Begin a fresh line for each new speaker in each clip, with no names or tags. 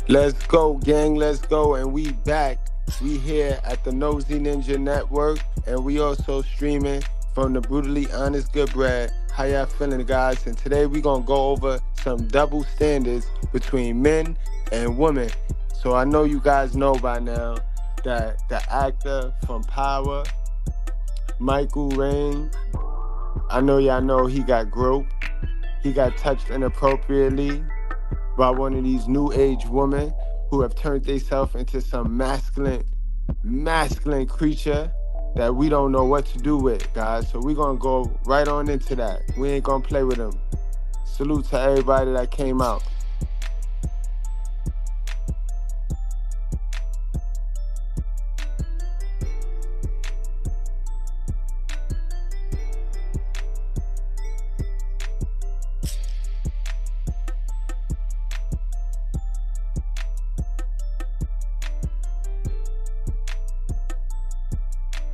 Let's go, gang, let's go. And we back. We here at the Nosy Ninja Network, and we also streaming from the Brutally Honest Goodbread. How y'all feeling, guys? And today we gonna go over some double standards between men and women. So I know you guys know by now that the actor from Power, Michael Rain, I know y'all know he got groped. He got touched inappropriately by one of these new age women who have turned themselves into some masculine creature that we don't know what to do with, guys. So we're gonna go right on into that. We ain't gonna play with them. Salute to everybody that came out.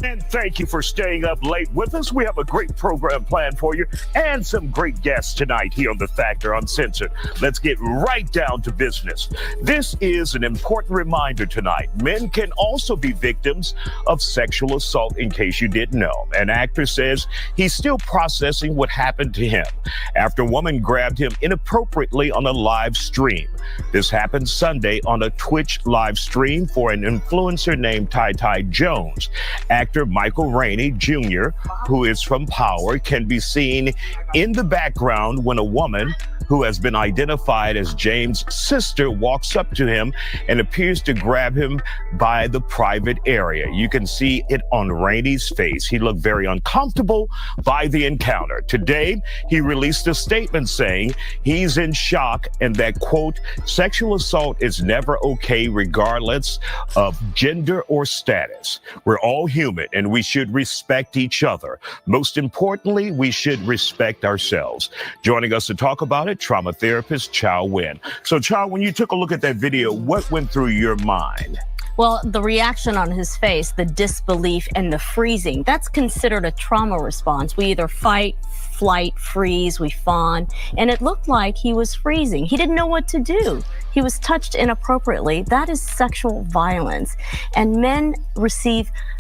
And thank you for staying up late with us. We have a great program planned for you and some great guests tonight here on The Factor Uncensored. Let's get right down to business. This is an important reminder tonight. Men can also be victims of sexual assault, in case you didn't know. An actor says he's still processing what happened to him after a woman grabbed him inappropriately on a live stream. This happened Sunday on a Twitch live stream for an influencer named Ty Jones. Actor Michael Rainey Jr., who is from Power, can be seen in the background when a woman who has been identified as James' sister walks up to him and appears to grab him by the private area. You can see it on Rainey's face. He looked very uncomfortable by the encounter. Today, he released a statement saying he's in shock and that, quote, sexual assault is never okay regardless of gender or status. We're all human and we should respect each other. Most importantly, we should respect ourselves. Joining us to talk about it, trauma therapist Chow Nguyen. So Chow, when you took a look at that video, what went through your mind?
Well, the reaction on his face, the disbelief and the freezing, that's considered a trauma response. We either fight, flight, freeze, we fawn, and it looked like he was freezing. He didn't know what to do. He was touched inappropriately. That is sexual violence. And men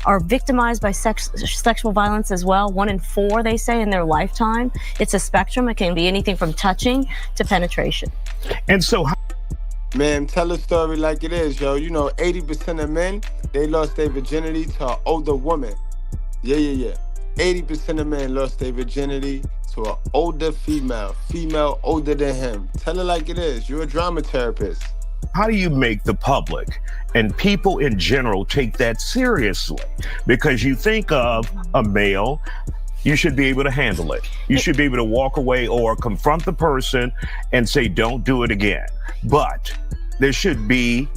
are victimized by sexual violence as well. 1 in 4, they say, in their lifetime. It's a spectrum. It can be anything from touching to penetration.
And so
Man, tell a story like it is, yo. You know, 80% of men, they lost their virginity to an older woman. Yeah. 80% of men lost their virginity to an older female older than him. Tell it like it is. You're a drama therapist.
how do you make the public and people in general take that seriously? Because you think of a male, you should be able to handle it. You should be able to walk away or confront the person and say, don't do it again. But there should be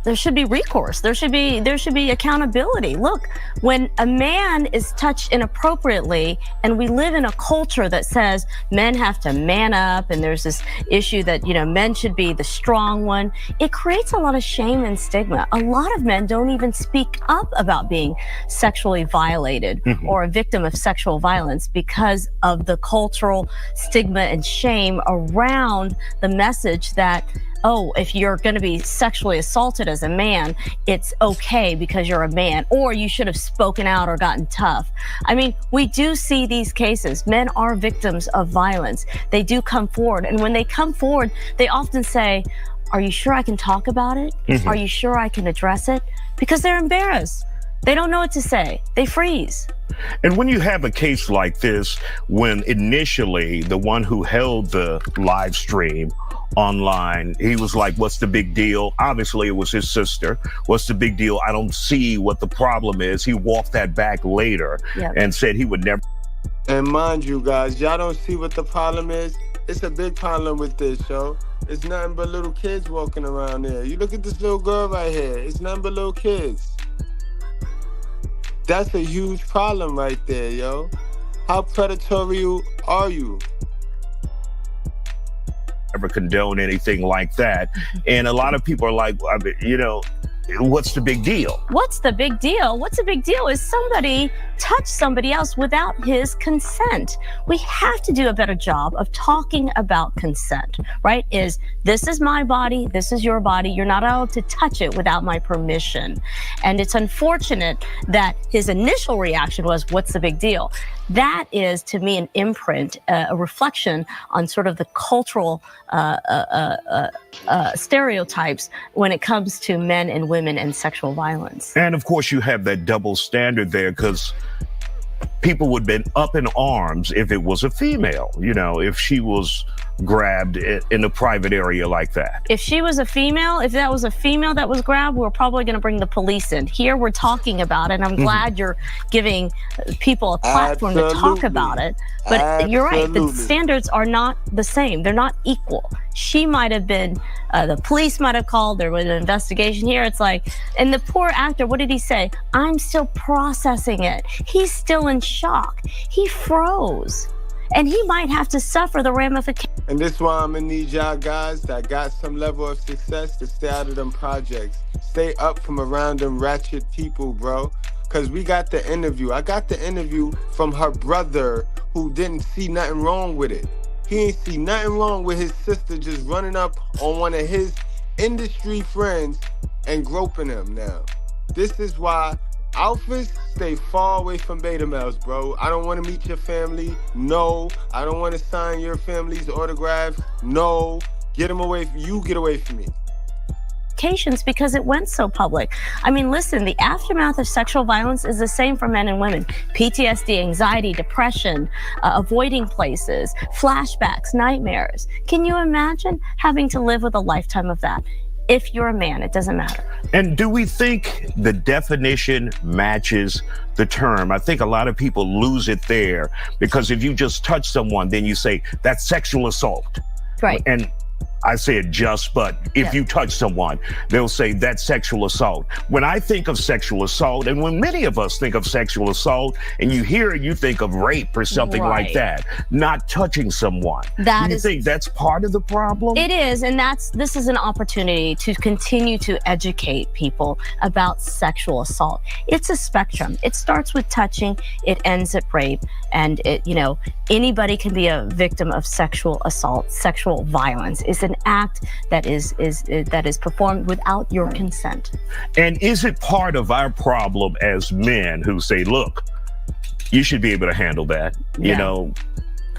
recourse. There should be accountability. Look, when a man is touched inappropriately, and we live in a culture that says men have to man up, and there's this issue that, men should be the strong one, it creates a lot of shame and stigma. A lot of men don't even speak up about being sexually violated or a victim of sexual violence because of the cultural stigma and shame around the message that, oh, if you're going to be sexually assaulted as a man, it's okay because you're a man, or you should have spoken out or gotten tough. I mean, we do see these cases. Men are victims of violence. They do come forward. And when they come forward, they often say, are you sure I can talk about it? Are you sure I can address it? Because they're embarrassed. They don't know what to say. They freeze.
And when you have a case like this, when initially the one who held the live stream online, he was like, what's the big deal? Obviously, it was his sister. What's the big deal? I don't see what the problem is. He walked that back later and said he would never.
And mind you, guys, y'all don't see what the problem is? It's a big problem with this, yo. It's nothing but little kids walking around there. You look at this little girl right here. It's nothing but little kids. That's a huge problem right there, yo. How predatory are you?
Never condone anything like that. And a lot of people are like, what's the big deal?
What's the big deal? What's the big deal is somebody touch somebody else without his consent. We have to do a better job of talking about consent, right? This is my body, this is your body. You're not allowed to touch it without my permission. And it's unfortunate that his initial reaction was, what's the big deal? That is, to me, an imprint, a reflection on sort of the cultural stereotypes when it comes to men and women and sexual violence.
And of course, you have that double standard there, because people would have been up in arms if it was a female, if she was grabbed in a private area like that.
If she was a female, if that was a female that was grabbed, we're probably going to bring the police in. Here we're talking about it, and I'm glad you're giving people a platform to talk about it. But you're right, the standards are not the same. They're not equal. She might have been, the police might have called, there was an investigation here. It's like, and the poor actor, what did he say? I'm still processing it. He's still in shock. He froze. And he might have to suffer the ramifications.
And this is why I'm gonna need y'all guys that got some level of success to stay out of them projects. Stay up from around them ratchet people, bro. Cause we got the interview. I got the interview from her brother who didn't see nothing wrong with it. He ain't see nothing wrong with his sister just running up on one of his industry friends and groping him now. This is why alphas stay far away from beta males, bro. I don't want to meet your family. No. I don't want to sign your family's autographs. No. Get them away from you. Get away from me.
Because it went so public. I mean, listen, the aftermath of sexual violence is the same for men and women. PTSD, anxiety, depression, avoiding places, flashbacks, nightmares. Can you imagine having to live with a lifetime of that? If you're a man, it doesn't matter.
And do we think the definition matches the term? I think a lot of people lose it there, because if you just touch someone, then you say that's sexual assault.
Right.
And I said but if you touch someone, they'll say that's sexual assault. When I think of sexual assault, and when many of us think of sexual assault, and you hear it, you think of rape or something like that, not touching someone. Do you think that's part of the problem?
It is, and this is an opportunity to continue to educate people about sexual assault. It's a spectrum. It starts with touching, it ends at rape, and anybody can be a victim of sexual assault. Sexual violence is an act that is performed without your consent.
And is it part of our problem as men who say, look, you should be able to handle that,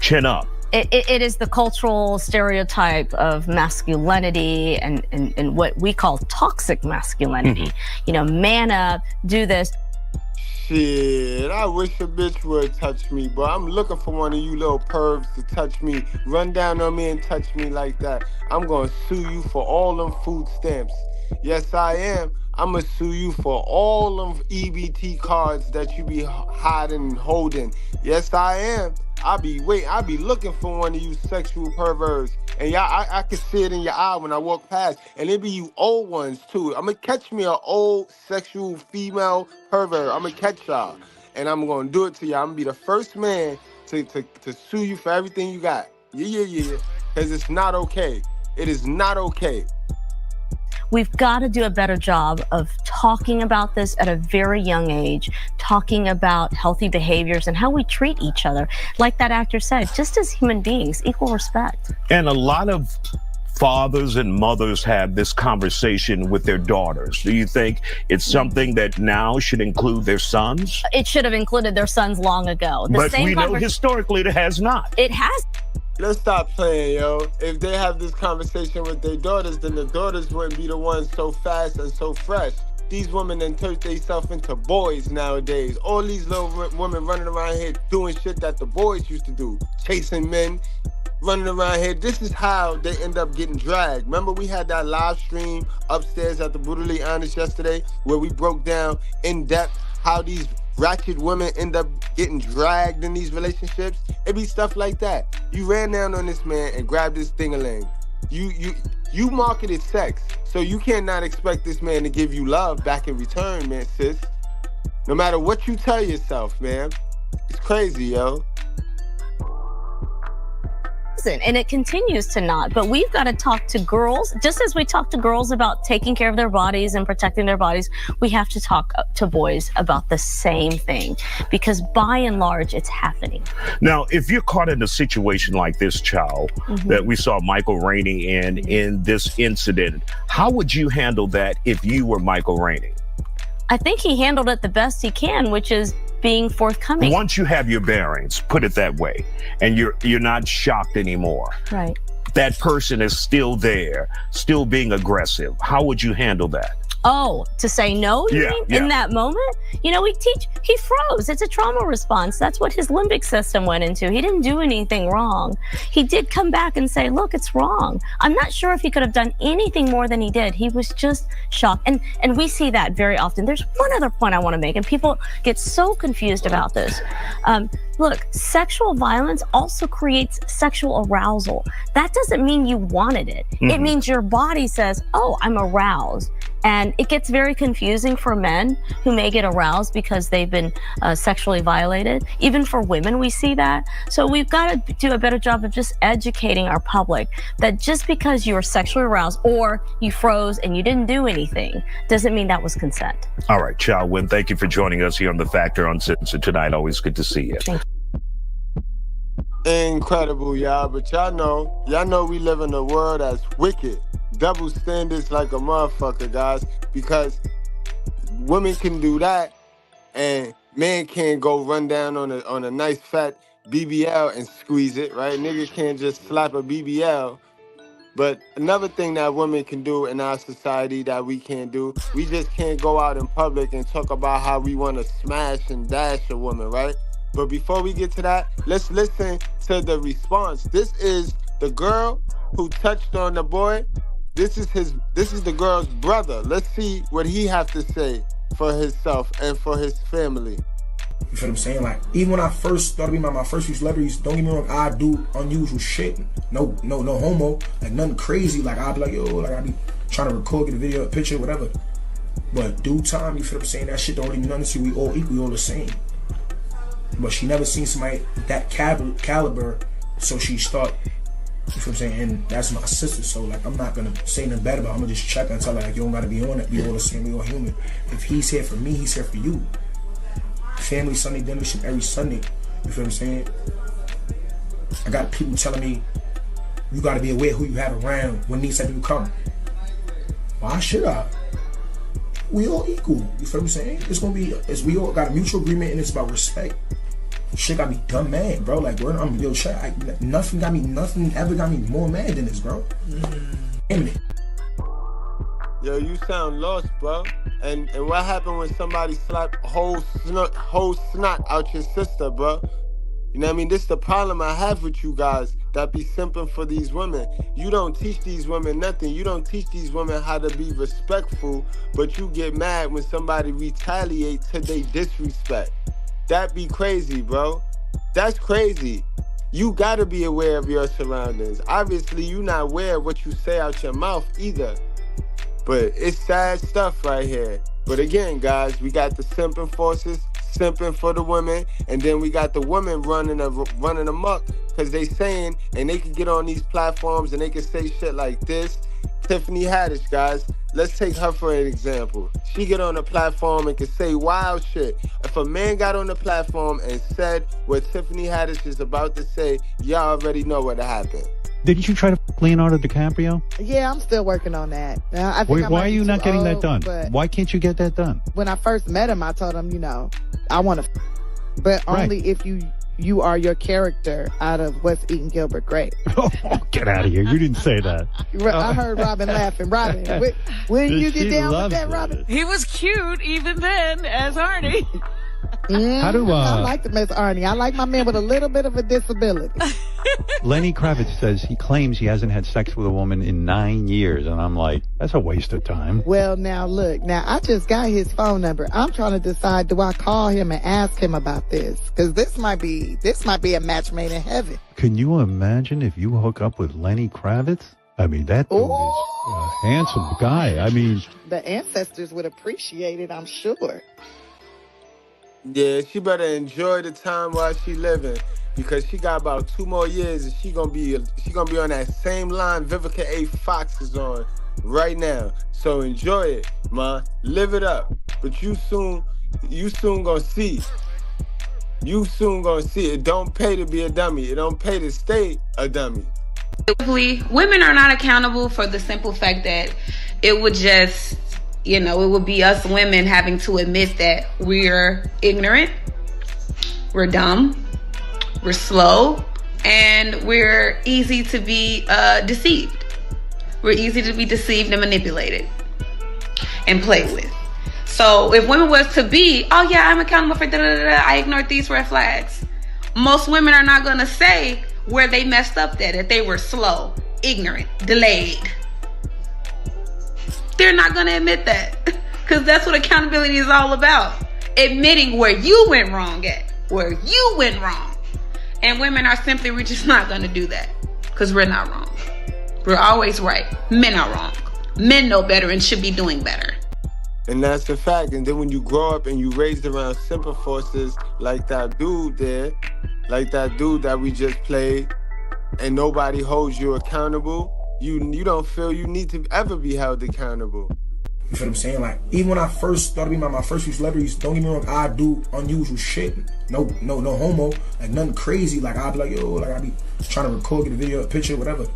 chin up?
It is the cultural stereotype of masculinity and what we call toxic masculinity. Man up, do this.
Shit, I wish a bitch would touch me, but I'm looking for one of you little pervs to touch me, run down on me and touch me like that. I'm gonna sue you for all them food stamps. Yes, I am. I'm gonna sue you for all them EBT cards that you be hiding and holding. Yes, I am. I be looking for one of you sexual perverts. And y'all, I can see it in your eye when I walk past. And it be you old ones too. I'm gonna catch me an old sexual female pervert. I'm gonna catch y'all. And I'm gonna do it to y'all. I'm gonna be the first man to sue you for everything you got. Yeah. Because it's not okay. It is not okay.
We've got to do a better job of talking about this at a very young age, talking about healthy behaviors and how we treat each other. Like that actor said, just as human beings, equal respect.
And a lot of fathers and mothers have this conversation with their daughters. Do you think it's something that now should include their sons?
It should have included their sons long ago.
But we know historically it has not.
It has.
Let's stop playing, yo. If they have this conversation with their daughters, then the daughters wouldn't be the ones so fast and so fresh. These women then turn themselves into boys nowadays. All these little women running around here doing shit that the boys used to do. Chasing men, running around here. This is how they end up getting dragged. Remember we had that live stream upstairs at the Brutally Honest yesterday where we broke down in depth how these ratchet women end up getting dragged in these relationships. It be stuff like that. You ran down on this man and grabbed his thing-a-ling. You marketed sex, so you cannot expect this man to give you love back in return, man, sis. No matter what you tell yourself, man. It's crazy, yo.
doesn't, and it continues to not. But we've got to talk to girls, just as we talk to girls about taking care of their bodies and protecting their bodies, we have to talk to boys about the same thing, because by and large, it's happening.
Now, if you're caught in a situation like this, child, that we saw Michael Rainey in this incident, how would you handle that if you were Michael Rainey?
I think he handled it the best he can, which is being forthcoming.
Once you have your bearings, put it that way, and you're not shocked anymore.
Right.
That person is still there, still being aggressive. How would you handle that?
Oh, to say no, you mean? In that moment? You know, he froze. It's a trauma response. That's what his limbic system went into. He didn't do anything wrong. He did come back and say, look, it's wrong. I'm not sure if he could have done anything more than he did. He was just shocked. And we see that very often. There's one other point I want to make, and people get so confused about this. Look, sexual violence also creates sexual arousal. That doesn't mean you wanted it. It means your body says, oh, I'm aroused. And it gets very confusing for men who may get aroused because they've been sexually violated. Even for women, we see that. So we've got to do a better job of just educating our public that just because you were sexually aroused or you froze and you didn't do anything doesn't mean that was consent.
All right, Child Win, thank you for joining us here on The Factor Uncensored tonight. Always good to see you.
Thank you.
Incredible, y'all. But y'all know we live in a world that's wicked. Double standards like a motherfucker, guys. Because women can do that, and men can't go run down on a nice fat BBL and squeeze it, right? Niggas can't just slap a BBL. But another thing that women can do in our society that we can't do, we just can't go out in public and talk about how we want to smash and dash a woman, right? But before we get to that, let's listen to the response. This is the girl who touched on the boy. This is the girl's brother. Let's see what he has to say for himself and for his family.
You feel what I'm saying? Like, even when I first started being my first few celebrities, don't get me wrong, I do unusual shit. No homo. Like, nothing crazy. Like, I'll be like, yo, like, I'll be trying to record, get a video, a picture, whatever. But due time, you feel what I'm saying? That shit don't really mean nothing to you. We all equal, we all the same. But she never seen somebody that caliber, so she start, you feel what I'm saying? And that's my sister, so like, I'm not gonna say nothing bad about her. I'm gonna just check and tell her, like, you don't gotta be on it. We all the same, we all human. If he's here for me, he's here for you. Family Sunday dinner shit every Sunday. You feel what I'm saying? I got people telling me, you gotta be aware who you have around when these type of people come. Why should I? We all equal. You feel what I'm saying? It's gonna be, we all got a mutual agreement, and it's about respect. Shit got me dumb mad, bro. Like, nothing ever got me more mad than this, bro.
Yo, you sound lost, bro. And what happened when somebody slapped whole snot out your sister, bro? You know what I mean? This is the problem I have with you guys that be simping for these women. You don't teach these women nothing. You don't teach these women how to be respectful, but you get mad when somebody retaliates to their disrespect. That be crazy, bro. That's crazy. You gotta be aware of your surroundings. Obviously, you not aware of what you say out your mouth either. But it's sad stuff right here. But again, guys, we got the simping forces, simping for the women, and then we got the women running amok because they saying, and they can get on these platforms and they can say shit like this. Tiffany Haddish, guys, let's take her for an example. She get on a platform and can say wild shit. If a man got on the platform and said what Tiffany Haddish is about to say, y'all already know what happened.
Didn't you try to Leonardo DiCaprio?
Yeah, I'm still working on that.
Why are you not getting that done? Why can't you get that done?
When I first met him, I told him, I want to, but only if you are your character out of What's Eating Gilbert Grape.
Oh, get out of here. You didn't say that.
I heard Robin laughing. Robin, when you get down with that, Robin?
He was cute even then as Arnie.
I like him as Arnie. I like my man with a little bit of a disability.
Lenny Kravitz says he claims he hasn't had sex with a woman in 9 years, and I'm like, that's a waste of time.
Well, now look, I just got his phone number. I'm trying to decide, do I call him and ask him about this? Because this might be a match made in heaven.
Can you imagine if you hook up with Lenny Kravitz? I mean, that dude is a handsome guy. I mean,
the ancestors would appreciate it, I'm sure.
Yeah, she better enjoy the time while she living. because she got about 2 more years and she gonna be on that same line Vivica A. Fox is on right now. So enjoy it, man. Live it up. But you soon gonna see. You soon gonna see. It don't pay to be a dummy. It don't pay to stay a dummy.
Women are not accountable for the simple fact that it would just, it would be us women having to admit that we're ignorant, we're dumb, we're slow, and we're easy to be deceived. We're easy to be deceived and manipulated and played with. So if women was to be, oh yeah, I'm accountable for I ignored these red flags. Most women are not going to say where they messed up that they were slow, ignorant, delayed. They're not going to admit that because that's what accountability is all about. Admitting where you went wrong at, where you went wrong. And women are simply, we're just not going to do that because we're not wrong. We're always right. Men are wrong. Men know better and should be doing better.
And that's a fact. And then when you grow up and you raised around simple forces like that dude there, like that dude that we just played, and nobody holds you accountable, you don't feel you need to ever be held accountable.
You feel what I'm saying? Like, even when I first started being my first few celebrities, don't get me wrong, I do unusual shit. No homo. Like, nothing crazy. Like, I'll be like, yo, like, I'll be trying to record, get a video, a picture, whatever.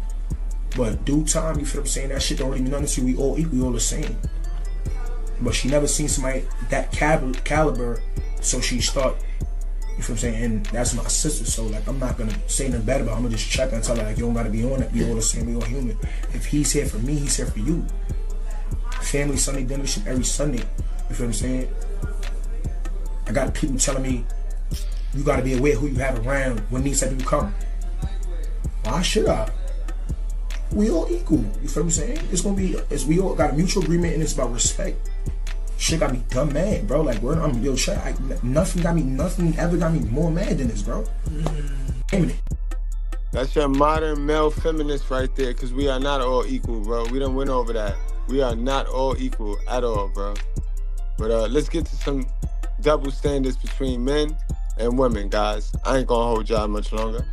But due time, you feel what I'm saying? That shit don't really mean nothing to you. We all equal, we all the same. But she never seen somebody that caliber, so she start, you feel what I'm saying? And that's my sister, so like I'm not gonna say nothing bad about her. I'm gonna just check her and tell her like you don't gotta be on it. We all the same, we all human. If he's here for me, he's here for you. Family Sunday dinner shit every Sunday. You feel what I'm saying? I got people telling me you gotta be aware who you have around when these type of people come. Why should I? We all equal. You feel what I'm saying? It's gonna be, we all got a mutual agreement and it's about respect. Shit got me dumb mad, bro. Like, nothing ever got me more mad than this, bro.
That's your modern male feminist right there, because we are not all equal, bro. We done went over that. We are not all equal at all, bro. But let's get to some double standards between men and women, guys. I ain't gonna hold y'all much longer.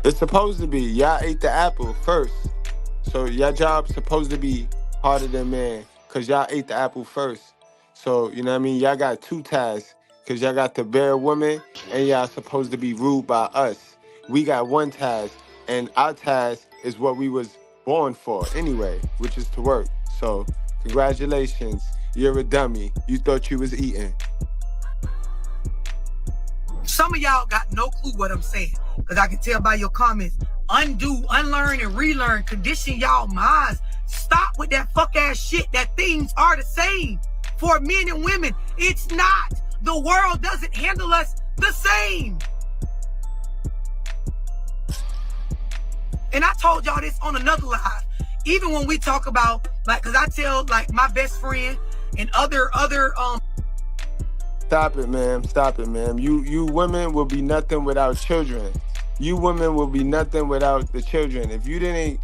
It's supposed to be, y'all ate the apple first. So your job's supposed to be harder than man, because y'all ate the apple first. So, you know what I mean? Y'all got 2 tasks, because y'all got to bear women, and y'all supposed to be ruled by us. We got 1 task, and our task is what we was born for anyway, which is to work. So, congratulations, you're a dummy. You thought you was eating.
Some of y'all got no clue what I'm saying, because I can tell by your comments. Undo, unlearn, and relearn. Condition y'all minds. Stop with that fuck ass shit that things are the same for men and women. It's not. The world doesn't handle us the same. And I told y'all this on another live. Even when we talk about, like, because I tell, like, my best friend and other
Stop it, ma'am. Stop it, ma'am. You women will be nothing without children. You women will be nothing without the children. If you didn't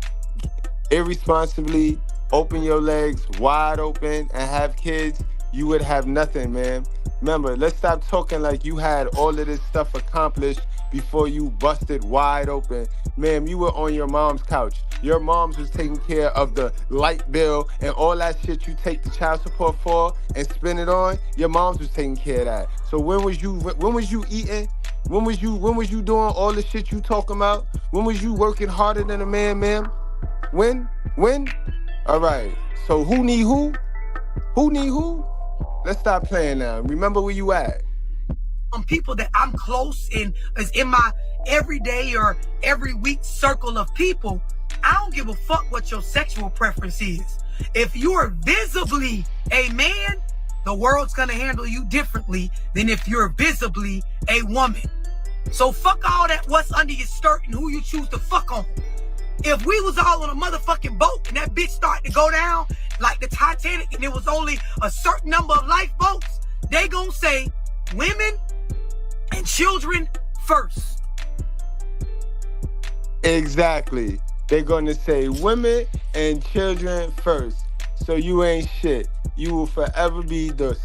irresponsibly open your legs wide open and have kids, you would have nothing, man. Remember, let's stop talking like you had all of this stuff accomplished before you busted wide open. Ma'am, you were on your mom's couch. Your mom's was taking care of the light bill and all that shit you take the child support for and spend it on. Your mom's was taking care of that. So when was you eating? When was you doing all the shit you talking about? When was you working harder than a man, ma'am? When? All right. So who need who? Who need who? Let's stop playing now. Remember where you at.
People that I'm close in is in my everyday or every week circle of people. I don't give a fuck what your sexual preference is. If you're visibly a man, the world's gonna handle you differently than if you're visibly a woman. So fuck all that what's under your skirt and who you choose to fuck on. If we was all on a motherfucking boat and that bitch started to go down like the Titanic and there was only a certain number of lifeboats, they gonna say women and children first.
Exactly. They're going to say women and children first. So you ain't shit. You will forever be the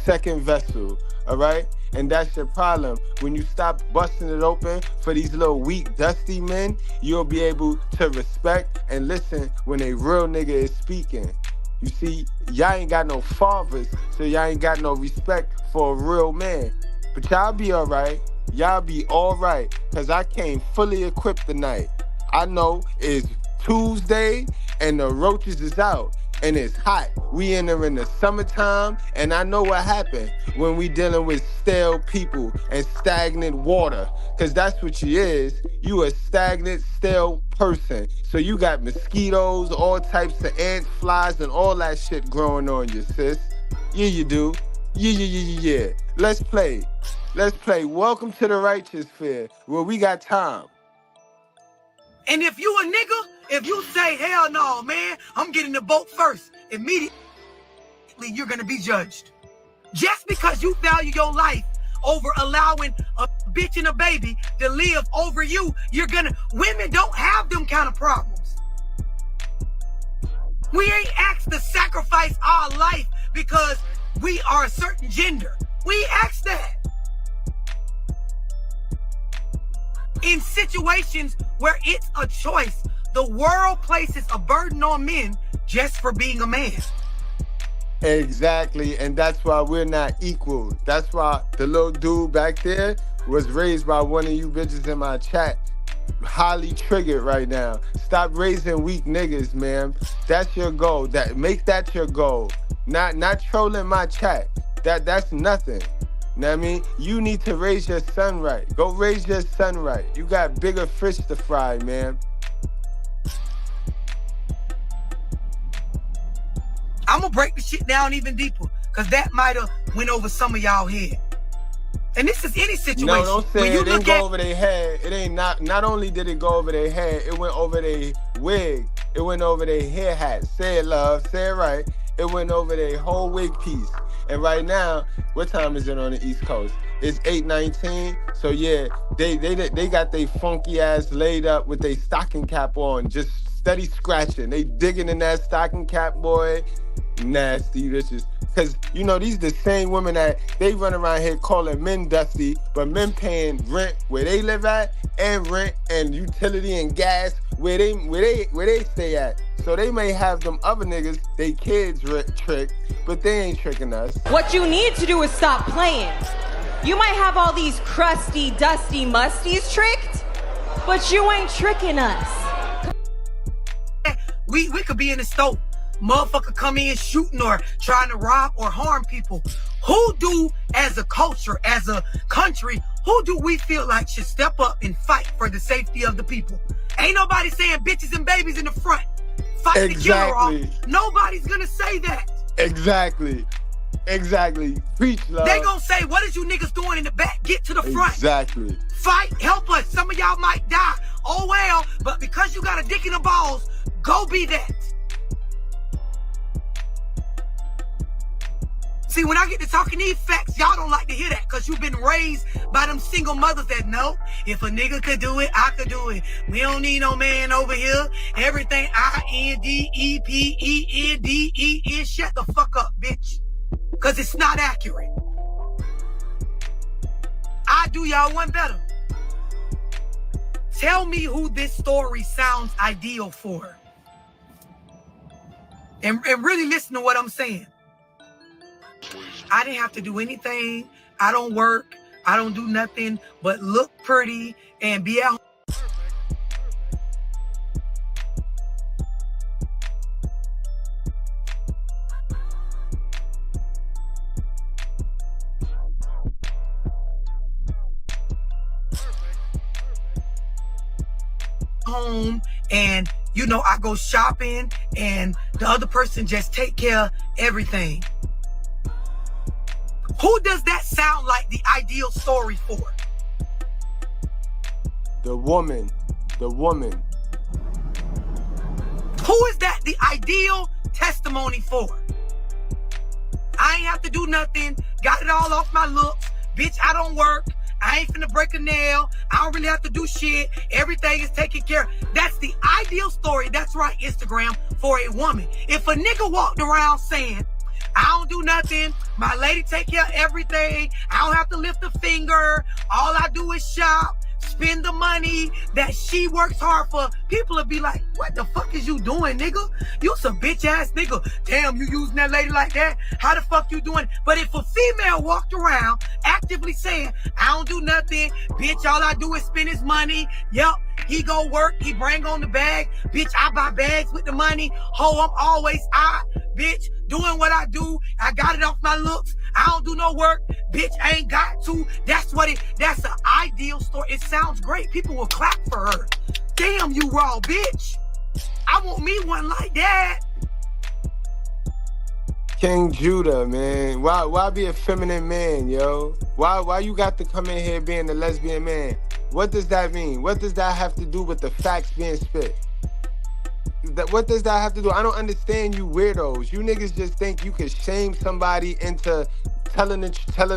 second vessel, all right? And that's your problem. When you stop busting it open for these little weak, dusty men, you'll be able to respect and listen when a real nigga is speaking. You see, y'all ain't got no fathers, so y'all ain't got no respect for a real man. But y'all be all right. Y'all be all right, because I came fully equipped tonight. I know it's Tuesday and the roaches is out and it's hot. We entering the summertime, and I know what happened when we dealing with stale people and stagnant water, because that's what you is. You a stagnant, stale person. So you got mosquitoes, all types of ants, flies, and all that shit growing on you, sis. Yeah, you do. Yeah. Let's play. Welcome to the righteous fair, where we got time.
And if you a nigga, if you say, hell no, man, I'm getting the boat first, immediately you're going to be judged. Just because you value your life over allowing a bitch and a baby to live over you, women don't have them kind of problems. We ain't asked to sacrifice our life because we are a certain gender. We asked that. In situations where it's a choice, the world places a burden on men just for being a man.
Exactly, and that's why we're not equal. That's why the little dude back there was raised by one of you bitches in my chat. Highly triggered right now. Stop raising weak niggas, man. That's your goal. Make that your goal. Not trolling my chat. That's nothing. Know what I mean? You need to raise your son right. Go raise your son right. You got bigger fish to fry, man.
I'm gonna break the shit down even deeper, because that might have went over some of y'all head. And this is any situation.
No, don't say it didn't go over their head. It ain't not only did it go over their head, it went over their wig. It went over their hair hat. Say it, love. Say it right. It went over their whole wig piece. And right now, what time is it on the East Coast? It's 8:19. So yeah, they got they funky ass laid up with their stocking cap on, just steady scratching. They digging in that stocking cap, boy. Nasty bitches. Because, you know, these the same women that they run around here calling men dusty, but men paying rent where they live at, and rent and utility and gas where they stay at. So they may have them other niggas, they kids trick, but they ain't tricking us.
What you need to do is stop playing. You might have all these crusty, dusty musties tricked, but you ain't tricking us.
We could be in the store. Motherfucker come in shooting or trying to rob or harm people. Who do, as a culture, as a country, who do we feel like should step up and fight for the safety of the people? Ain't nobody saying bitches and babies in the front. Fight the killer off. Nobody's gonna say that.
Exactly. Preach, love.
They gonna say, what is you niggas doing in the back? Get to the front.
Exactly.
Fight, help us. Some of y'all might die. Oh well, but because you got a dick in the balls, go be that. See, when I get to talking these facts, y'all don't like to hear that because you've been raised by them single mothers that know if a nigga could do it, I could do it. We don't need no man over here. Everything INDEPENDE is shut the fuck up, bitch. Because it's not accurate. I do y'all one better. Tell me who this story sounds ideal for. And really listen to what I'm saying. I didn't have to do anything. I don't work. I don't do nothing but look pretty and be at home, and you know, I go shopping and the other person just take care of everything. Who does that sound like the ideal story for?
The woman. Who
is that the ideal testimony for? I ain't have to do nothing. Got it all off my looks. Bitch, I don't work. I ain't finna break a nail. I don't really have to do shit. Everything is taken care of. That's the ideal story. That's right, Instagram, for a woman. If a nigga walked around saying, I don't do nothing, my lady take care of everything, I don't have to lift a finger, all I do is shop, spend the money that she works hard for, people will be like, what the fuck is you doing, nigga? You some bitch ass nigga. Damn, you using that lady like that? How the fuck you doing? But if a female walked around actively saying, I don't do nothing, bitch, all I do is spend his money, yep, he go work, he bring on the bag, bitch, I buy bags with the money, ho, I'm always bitch, doing what I do, I got it off my looks, I don't do no work, bitch, I ain't got to. That's the ideal story. It sounds great. People will clap for her. Damn, you raw bitch. I want me one like that.
King Judah, man. Why be a feminine man, yo? Why you got to come in here being a lesbian man? What does that mean? What does that have to do with the facts being spit? What does that have to do? I don't understand you weirdos. You niggas just think you can shame somebody into telling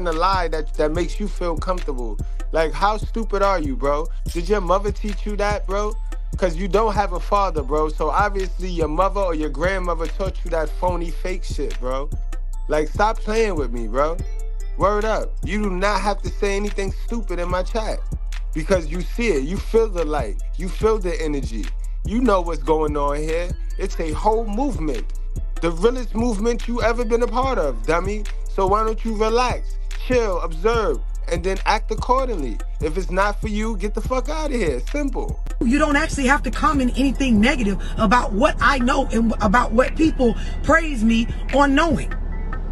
a lie that makes you feel comfortable. Like, how stupid are you, bro? Did your mother teach you that, bro? Because you don't have a father, bro. So obviously your mother or your grandmother taught you that phony fake shit, bro. Like, stop playing with me, bro. Word up. You do not have to say anything stupid in my chat. Because you see it. You feel the light. You feel the energy. You know what's going on here. It's a whole movement. The realest movement you ever been a part of, dummy. So why don't you relax, chill, observe, and then act accordingly. If it's not for you, get the fuck out of here. Simple.
You don't actually have to comment anything negative about what I know and about what people praise me on knowing.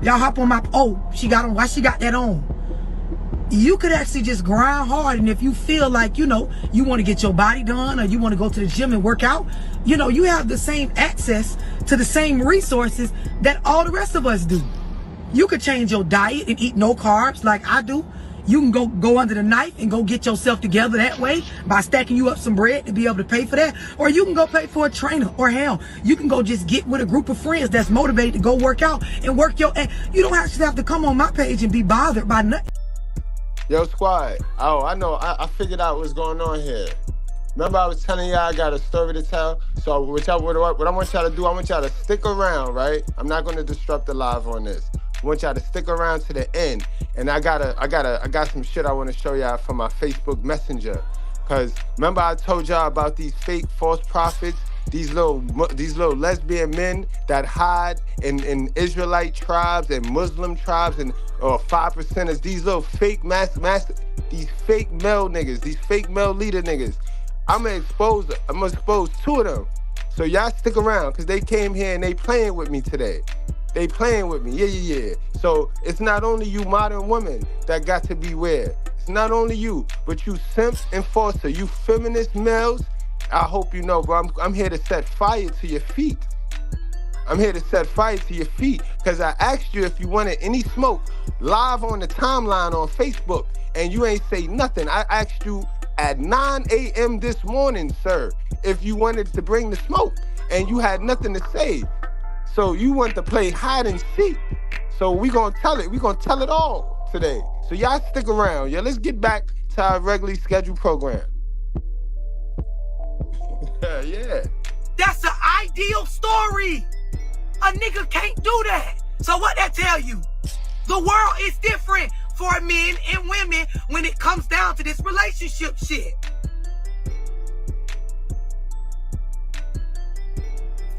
Y'all hop on my, oh, she got on, why she got that on? You could actually just grind hard, and if you feel like, you know, you want to get your body done or you want to go to the gym and work out, you know, you have the same access to the same resources that all the rest of us do. You could change your diet and eat no carbs like I do. You can go under the knife and go get yourself together that way by stacking you up some bread to be able to pay for that. Or you can go pay for a trainer, or hell, you can go just get with a group of friends that's motivated to go work out and work your, and you don't actually have to come on my page and be bothered by nothing.
Yo, squad. Oh, I know. I figured out what's going on here. Remember I was telling y'all I got a story to tell? So what I want y'all to do, I want y'all to stick around, right? I'm not going to disrupt the live on this. I want y'all to stick around to the end. And I got some shit I want to show y'all from my Facebook Messenger. Cause remember I told y'all about these fake false prophets, these little lesbian men that hide in Israelite tribes and Muslim tribes and 5%ers, these little fake these fake male niggas, these fake male leader niggas. I'm gonna expose 2 of them. So y'all stick around, cause they came here and they playing with me today. They playing with me, yeah. So it's not only you modern women that got to beware. It's not only you, but you simps and enforcer, you feminist males. I hope you know, bro, I'm here to set fire to your feet. I'm here to set fire to your feet, because I asked you if you wanted any smoke live on the timeline on Facebook, and you ain't say nothing. I asked you at 9 a.m. this morning, sir, if you wanted to bring the smoke, and you had nothing to say. So you want to play hide and seek. So we gonna tell it. We gonna tell it all today. So y'all stick around. Yeah, let's get back to our regularly scheduled program. Yeah.
That's the ideal story. A nigga can't do that. So what that tell you? The world is different for men and women when it comes down to this relationship shit.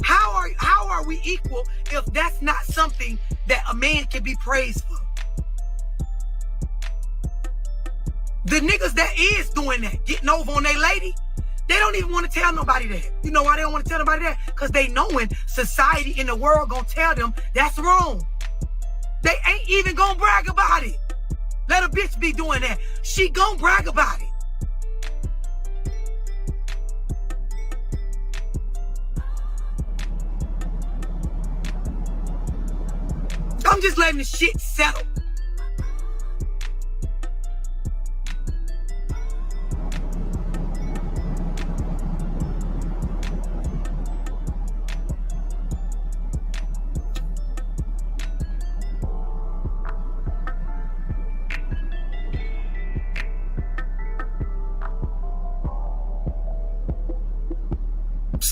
How are we equal if that's not something that a man can be praised for? The niggas that is doing that, getting over on their lady, they don't even want to tell nobody that. You know why they don't want to tell nobody that? Because they knowing society in the world gonna tell them that's wrong. They ain't even gonna brag about it. Let a bitch be doing that. She gonna brag about it. I'm just letting the shit settle.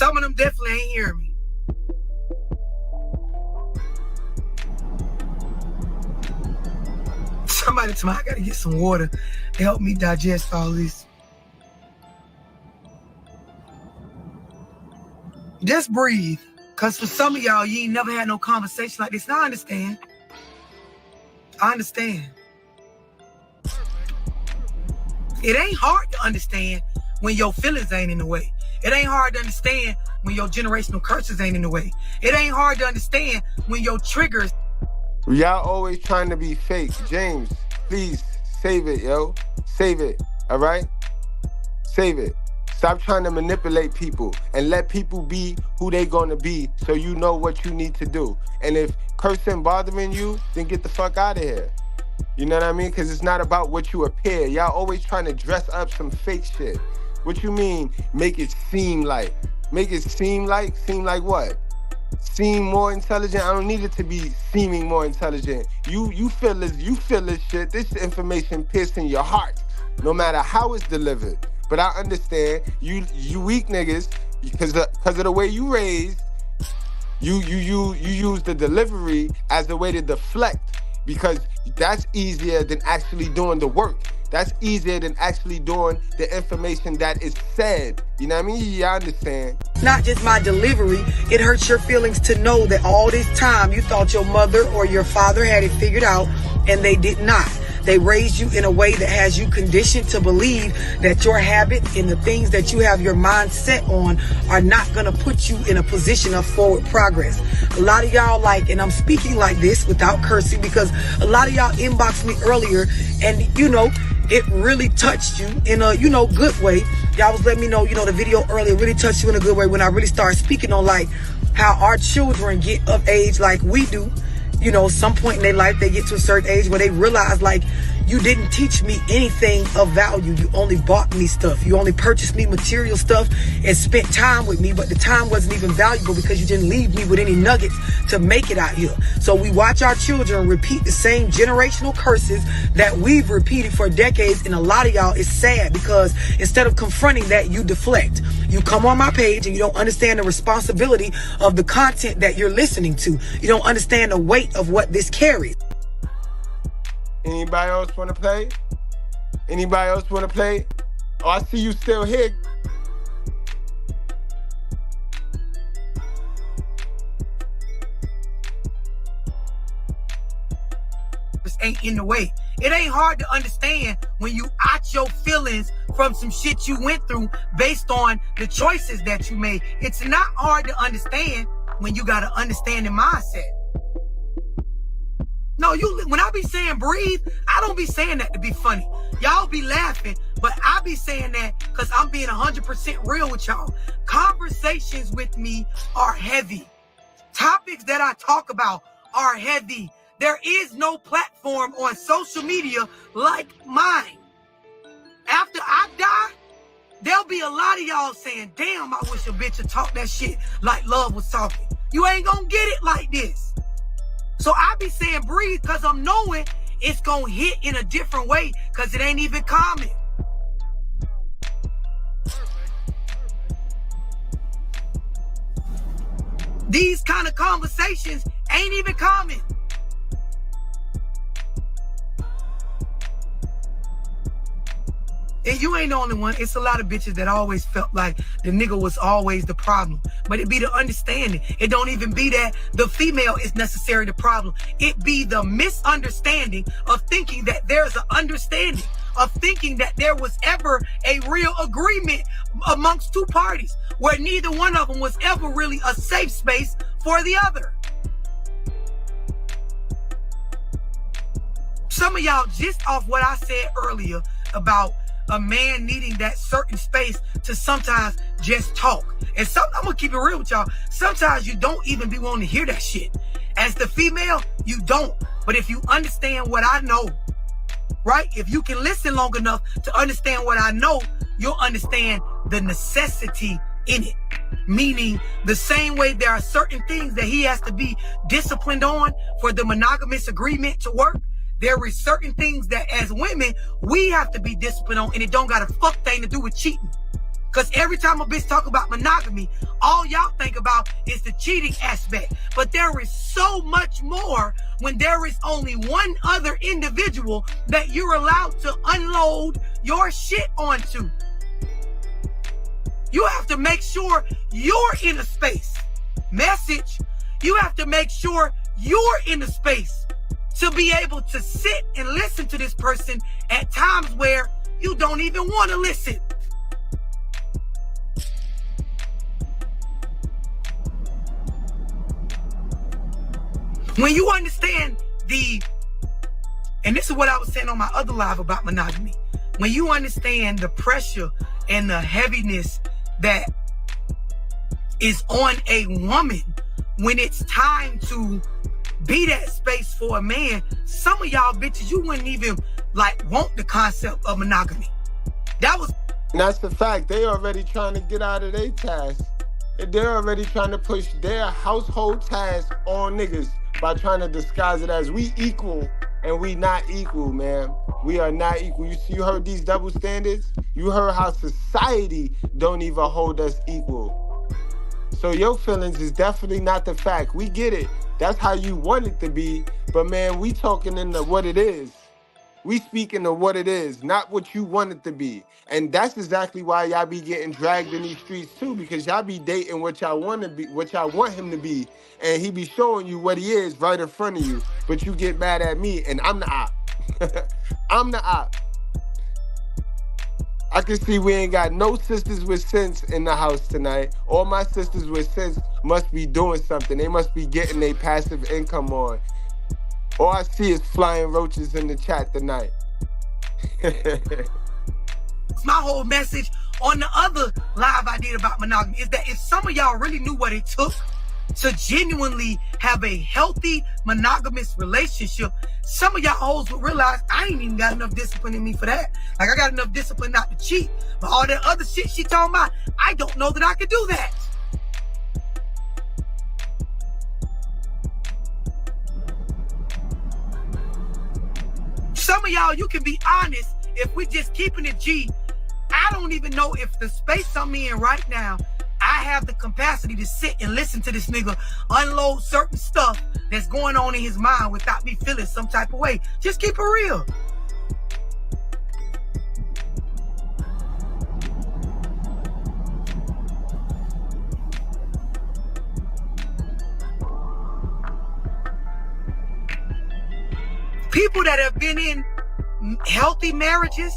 Some of them definitely ain't hearing me. Somebody told me I gotta get some water to help me digest all this. Just breathe. Because for some of y'all, you ain't never had no conversation like this. Now I understand. I understand. It ain't hard to understand when your feelings ain't in the way. It ain't hard to understand when your generational curses ain't in the way. It ain't hard to understand when your triggers.
Y'all always trying to be fake. James, please save it, yo. Save it, all right? Save it. Stop trying to manipulate people and let people be who they gonna be so you know what you need to do. And if cursing bothering you, then get the fuck out of here. You know what I mean? Because it's not about what you appear. Y'all always trying to dress up some fake shit. What you mean, make it seem like? Make it seem like what? Seem more intelligent? I don't need it to be seeming more intelligent. You feel this shit. This information piercing your heart, no matter how it's delivered. But I understand you weak niggas, because of the way you raised, you use the delivery as a way to deflect, because that's easier than actually doing the work. That's easier than actually doing the information that is said. You know what I mean? Yeah, I understand.
Not just my delivery, it hurts your feelings to know that all this time you thought your mother or your father had it figured out, and they did not. They raised you in a way that has you conditioned to believe that your habits and the things that you have your mind set on are not going to put you in a position of forward progress. A lot of y'all and I'm speaking like this without cursing, because a lot of y'all inboxed me earlier and, it really touched you in a, good way. Y'all was letting me know, the video earlier really touched you in a good way when I really started speaking on how our children get of age like we do. Some point in their life, they get to a certain age where they realize, you didn't teach me anything of value. You only bought me stuff. You only purchased me material stuff and spent time with me, but the time wasn't even valuable because you didn't leave me with any nuggets to make it out here. So we watch our children repeat the same generational curses that we've repeated for decades, and a lot of y'all is sad because instead of confronting that, you deflect. You come on my page and you don't understand the responsibility of the content that you're listening to. You don't understand the weight of what this carries.
Anybody else want to play? Anybody else want to play? Oh, I see you still here.
This ain't in the way. It ain't hard to understand when you out your feelings from some shit you went through based on the choices that you made. It's not hard to understand when you got an understanding mindset. No, when I be saying breathe, I don't be saying that to be funny. Y'all be laughing, but I be saying that because I'm being 100% real with y'all. Conversations with me are heavy. Topics that I talk about are heavy. There is no platform on social media like mine. After I die, there'll be a lot of y'all saying, damn, I wish a bitch would talk that shit like Love was talking. You ain't gonna get it like this. So I be saying breathe because I'm knowing it's going to hit in a different way because it ain't even common. These kind of conversations ain't even common. And you ain't the only one. It's a lot of bitches that always felt like the nigga was always the problem. But it be the understanding. It don't even be that the female is necessarily the problem. It be the misunderstanding of thinking that there's an understanding, of thinking that there was ever a real agreement amongst two parties where neither one of them was ever really a safe space for the other. Some of y'all, just off what I said earlier about a man needing that certain space to sometimes just talk. And I'm gonna keep it real with y'all. Sometimes you don't even be wanting to hear that shit. As the female, you don't. But if you understand what I know, right? If you can listen long enough to understand what I know, you'll understand the necessity in it. Meaning the same way there are certain things that he has to be disciplined on for the monogamous agreement to work. There is certain things that as women, we have to be disciplined on, and it don't got a fuck thing to do with cheating. Because every time a bitch talk about monogamy, all y'all think about is the cheating aspect. But there is so much more when there is only one other individual that you're allowed to unload your shit onto. You have to make sure you're in a space. Message, you have to make sure you're in a space to be able to sit and listen to this person at times where you don't even want to listen. When you understand and this is what I was saying on my other live about monogamy, when you understand the pressure and the heaviness that is on a woman when it's time to be that space for a man, some of y'all bitches, you wouldn't even want the concept of monogamy.
And that's the fact. They already trying to get out of their task. They're already trying to push their household task on niggas by trying to disguise it as we equal, and we not equal, man. We are not equal. You heard these double standards? You heard how society don't even hold us equal. So your feelings is definitely not the fact. We get it. That's how you want it to be. But man, we talking into what it is. We speaking of what it is, not what you want it to be. And that's exactly why y'all be getting dragged in these streets too, because y'all be dating what y'all want to be, what y'all want him to be. And he be showing you what he is right in front of you. But you get mad at me and I'm the op. I'm the op. I can see we ain't got no sisters with sense in the house tonight. All my sisters with sense must be doing something. They must be getting their passive income on. All I see is flying roaches in the chat tonight.
My whole message on the other live I did about monogamy is that if some of y'all really knew what it took to genuinely have a healthy monogamous relationship, some of y'all hoes would realize I ain't even got enough discipline in me for that. I got enough discipline not to cheat, but all that other shit she talking about, I don't know that I could do that. Some of y'all, you can be honest, if we just keeping it G, I don't even know if the space I'm in right now, I have the capacity to sit and listen to this nigga unload certain stuff that's going on in his mind without me feeling some type of way. Just keep it real. People that have been in healthy marriages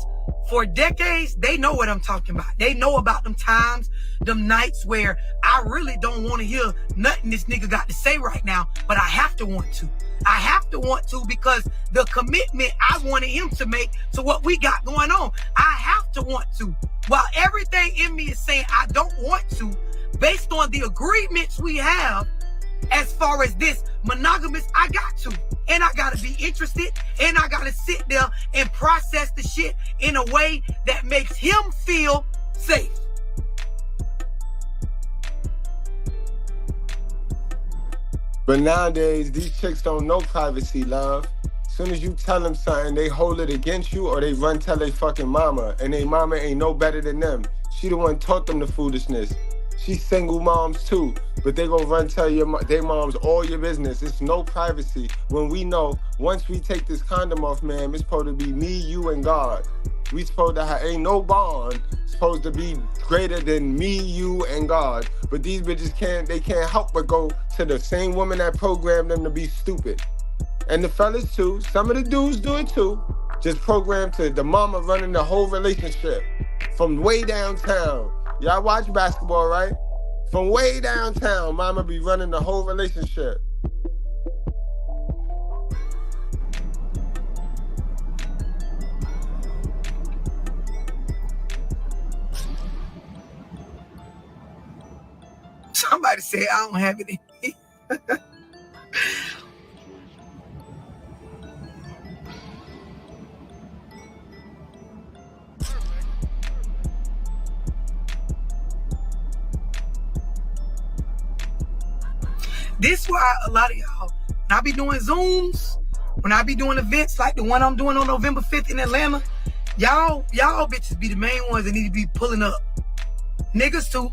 for decades, they know what I'm talking about. They know about them times, them nights where I really don't want to hear nothing this nigga got to say right now, but I have to want to. I have to want to because the commitment I wanted him to make to what we got going on, I have to want to. While everything in me is saying I don't want to, based on the agreements we have, as far as this monogamous, I got to. And I got to be interested. And I got to sit there and process the shit in a way that makes him feel safe.
But nowadays, these chicks don't know privacy, love. As soon as you tell them something, they hold it against you or they run tell their fucking mama. And their mama ain't no better than them. She the one taught them the foolishness. She's single moms too, but they gonna run tell their moms all your business. It's no privacy. When we know, once we take this condom off, man, it's supposed to be me, you, and God. We supposed to have, ain't no bond. It's supposed to be greater than me, you, and God. But these bitches can't help but go to the same woman that programmed them to be stupid. And the fellas too, some of the dudes do it too. Just programmed to the mama running the whole relationship from way downtown. Y'all watch basketball, right? From way downtown, mama be running the whole relationship.
Somebody said I don't have it in me. This why a lot of y'all, when I be doing Zooms, when I be doing events like the one I'm doing on November 5th in Atlanta, y'all bitches be the main ones that need to be pulling up. Niggas too.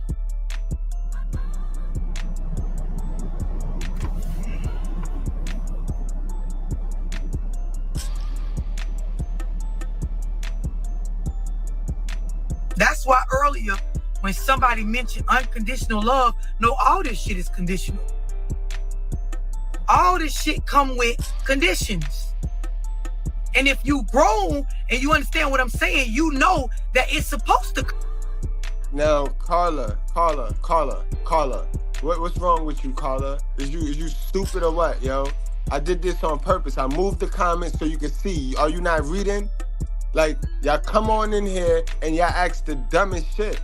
That's why earlier, when somebody mentioned unconditional love, no, all this shit is conditional. All this shit come with conditions. And if you grown and you understand what I'm saying, you know that it's supposed to.
Now, Carla, what's wrong with you, Carla? Is you stupid or what, yo? I did this on purpose. I moved the comments so you can see. Are you not reading? Like, y'all come on in here and y'all ask the dumbest shit.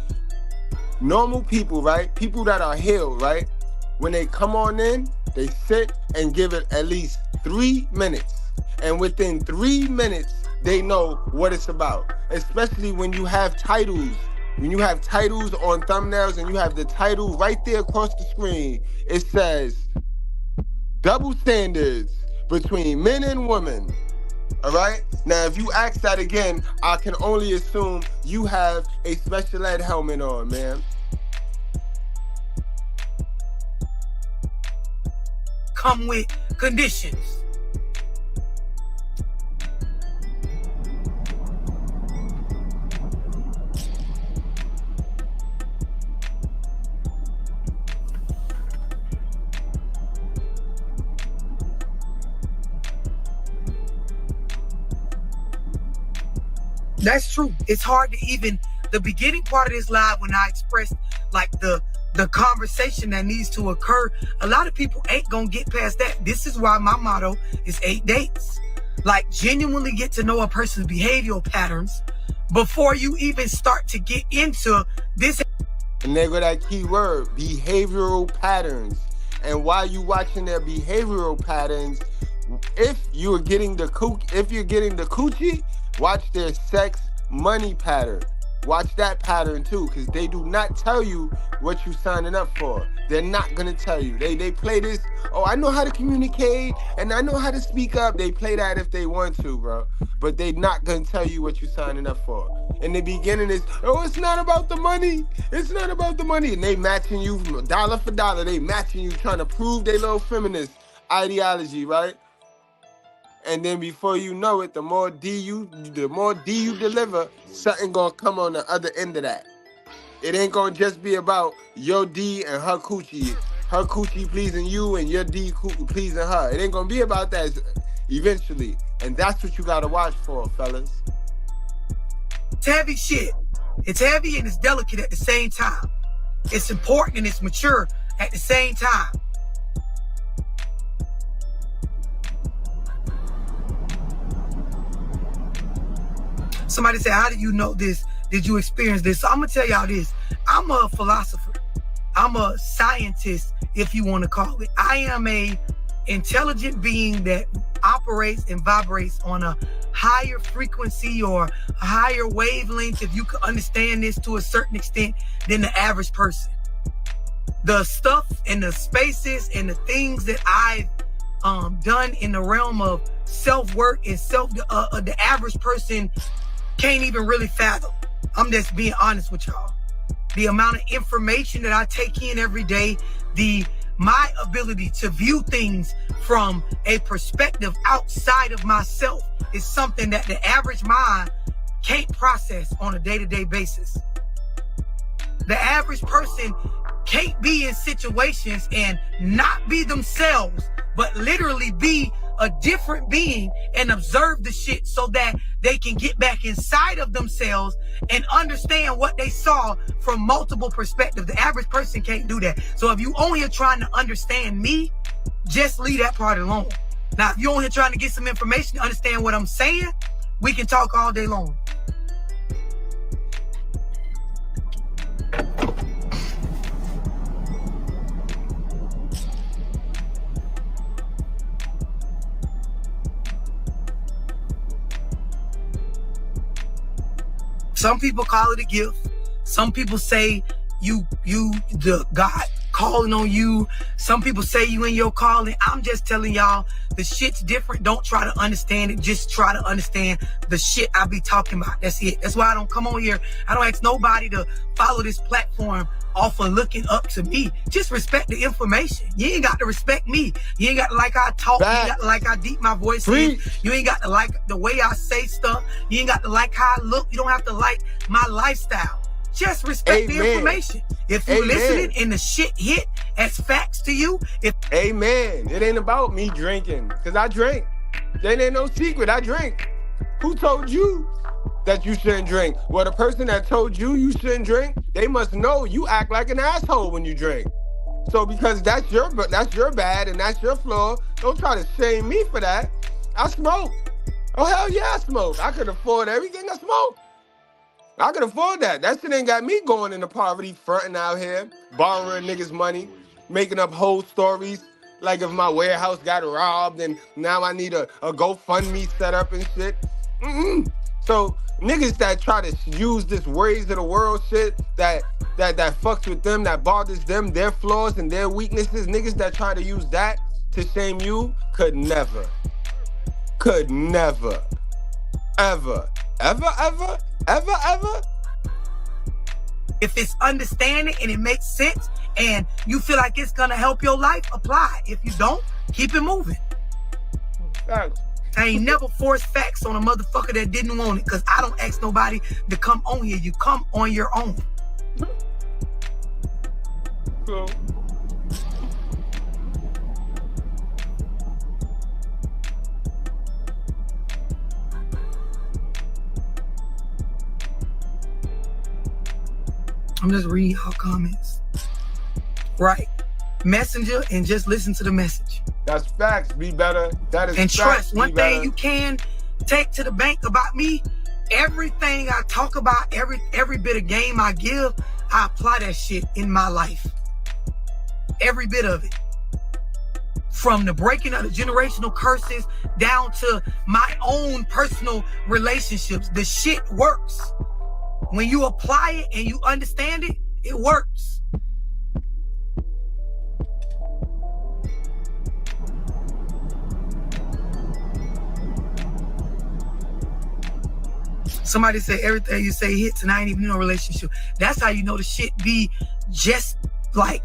Normal people, right? People that are healed, right? When they come on in, they sit and give it at least 3 minutes. And within 3 minutes, they know what it's about. Especially when you have titles. When you have titles on thumbnails and you have the title right there across the screen, it says, double standards between men and women. All right? Now, if you ask that again, I can only assume you have a special ed helmet on, man.
Come with conditions. That's true. It's hard to even, the beginning part of this live when I expressed like the conversation that needs to occur, a lot of people ain't gonna get past that. This is why my motto is 8 dates. Like, genuinely get to know a person's behavioral patterns before you even start to get into this.
And there go that key word, behavioral patterns. And while you watching their behavioral patterns, if you're getting the coochie, watch their sex money pattern. Watch that pattern too, because they do not tell you what you signing up for. They're not gonna tell you. They play this, oh, I know how to communicate and I know how to speak up. They play that if they want to, bro. But they're not gonna tell you what you're signing up for. In the beginning, it's, oh, it's not about the money. It's not about the money. And they matching you dollar for dollar. They matching you, trying to prove their little feminist ideology, right? And then before you know it, the more D you deliver, something gonna come on the other end of that. It ain't gonna just be about your D and her coochie pleasing you and your D pleasing her. It ain't gonna be about that eventually. And that's what you gotta watch for, fellas.
It's heavy shit. It's heavy and it's delicate at the same time. It's important and it's mature at the same time. Somebody said, how do you know this? Did you experience this? So I'm going to tell y'all this. I'm a philosopher. I'm a scientist, if you want to call it. I am a intelligent being that operates and vibrates on a higher frequency or a higher wavelength, if you can understand this to a certain extent, than the average person. The stuff and the spaces and the things that I've done in the realm of self-work and the average person can't even really fathom. I'm just being honest with y'all. The amount of information that I take in every day, my ability to view things from a perspective outside of myself is something that the average mind can't process on a day-to-day basis. The average person can't be in situations and not be themselves, but literally be a different being and observe the shit so that they can get back inside of themselves and understand what they saw from multiple perspectives. The average person can't do that. So if you only are trying to understand me, just leave that part alone. Now, if you're only trying to get some information to understand what I'm saying, we can talk all day long. Some people call it a gift. Some people say God calling on you. Some people say you in your calling. I'm just telling y'all the shit's different. Don't try to understand it. Just try to understand the shit I be talking about. That's it. That's why I don't come on here. I don't ask nobody to follow this platform off of looking up to me. Just respect the information. You ain't got to respect me. You ain't got to like how I talk. You ain't got to like how deep my voice is. You ain't got to like the way I say stuff. You ain't got to like how I look. You don't have to like my lifestyle. Just respect the information. If you listening and the shit hit as facts to you.
Amen. It ain't about me drinking, because I drink. There ain't no secret. I drink. Who told you that you shouldn't drink? Well, the person that told you shouldn't drink, they must know you act like an asshole when you drink. So because that's your bad and that's your flaw, don't try to shame me for that. I smoke. Oh, hell yeah, I smoke. I could afford everything I smoke. I could afford that. That shit ain't got me going into poverty, fronting out here, borrowing niggas' money, making up whole stories. Like if my warehouse got robbed and now I need a GoFundMe set up and shit. So niggas that try to use this ways of the world shit that fucks with them, that bothers them, their flaws and their weaknesses, niggas that try to use that to shame you could never, ever.
If it's understanding and it makes sense and you feel like it's gonna help your life, apply. If you don't, keep it moving.
Thanks.
I ain't never forced facts on a motherfucker that didn't want it, because I don't ask nobody to come on here. You come on your own.
Cool.
I'm just reading y'all comments. Right. Messenger and just listen to the message.
That's facts. Be better. That is
and
facts.
Trust. One thing you can take to the bank about me, everything I talk about, every bit of game I give, I apply that shit in my life. Every bit of it. From the breaking of the generational curses down to my own personal relationships. The shit works. When you apply it and you understand it, it works. Somebody say everything you say hits and I ain't even in a relationship. That's how you know the shit be just like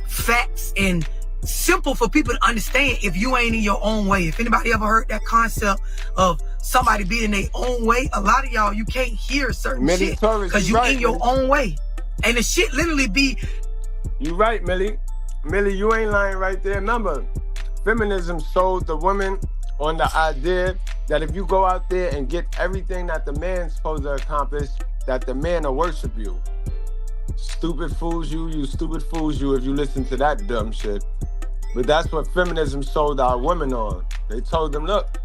facts and simple for people to understand if you ain't in your own way. If anybody ever heard that concept of somebody being in their own way, a lot of y'all, you can't hear certain shit because you in your own way. And the shit literally be...
You right, Millie. Millie, you ain't lying right there. Remember, feminism sold the women on the idea that if you go out there and get everything that the man's supposed to accomplish, that the man will worship you. Stupid fools you stupid fools you if you listen to that dumb shit. But that's what feminism sold our women on. They told them, look,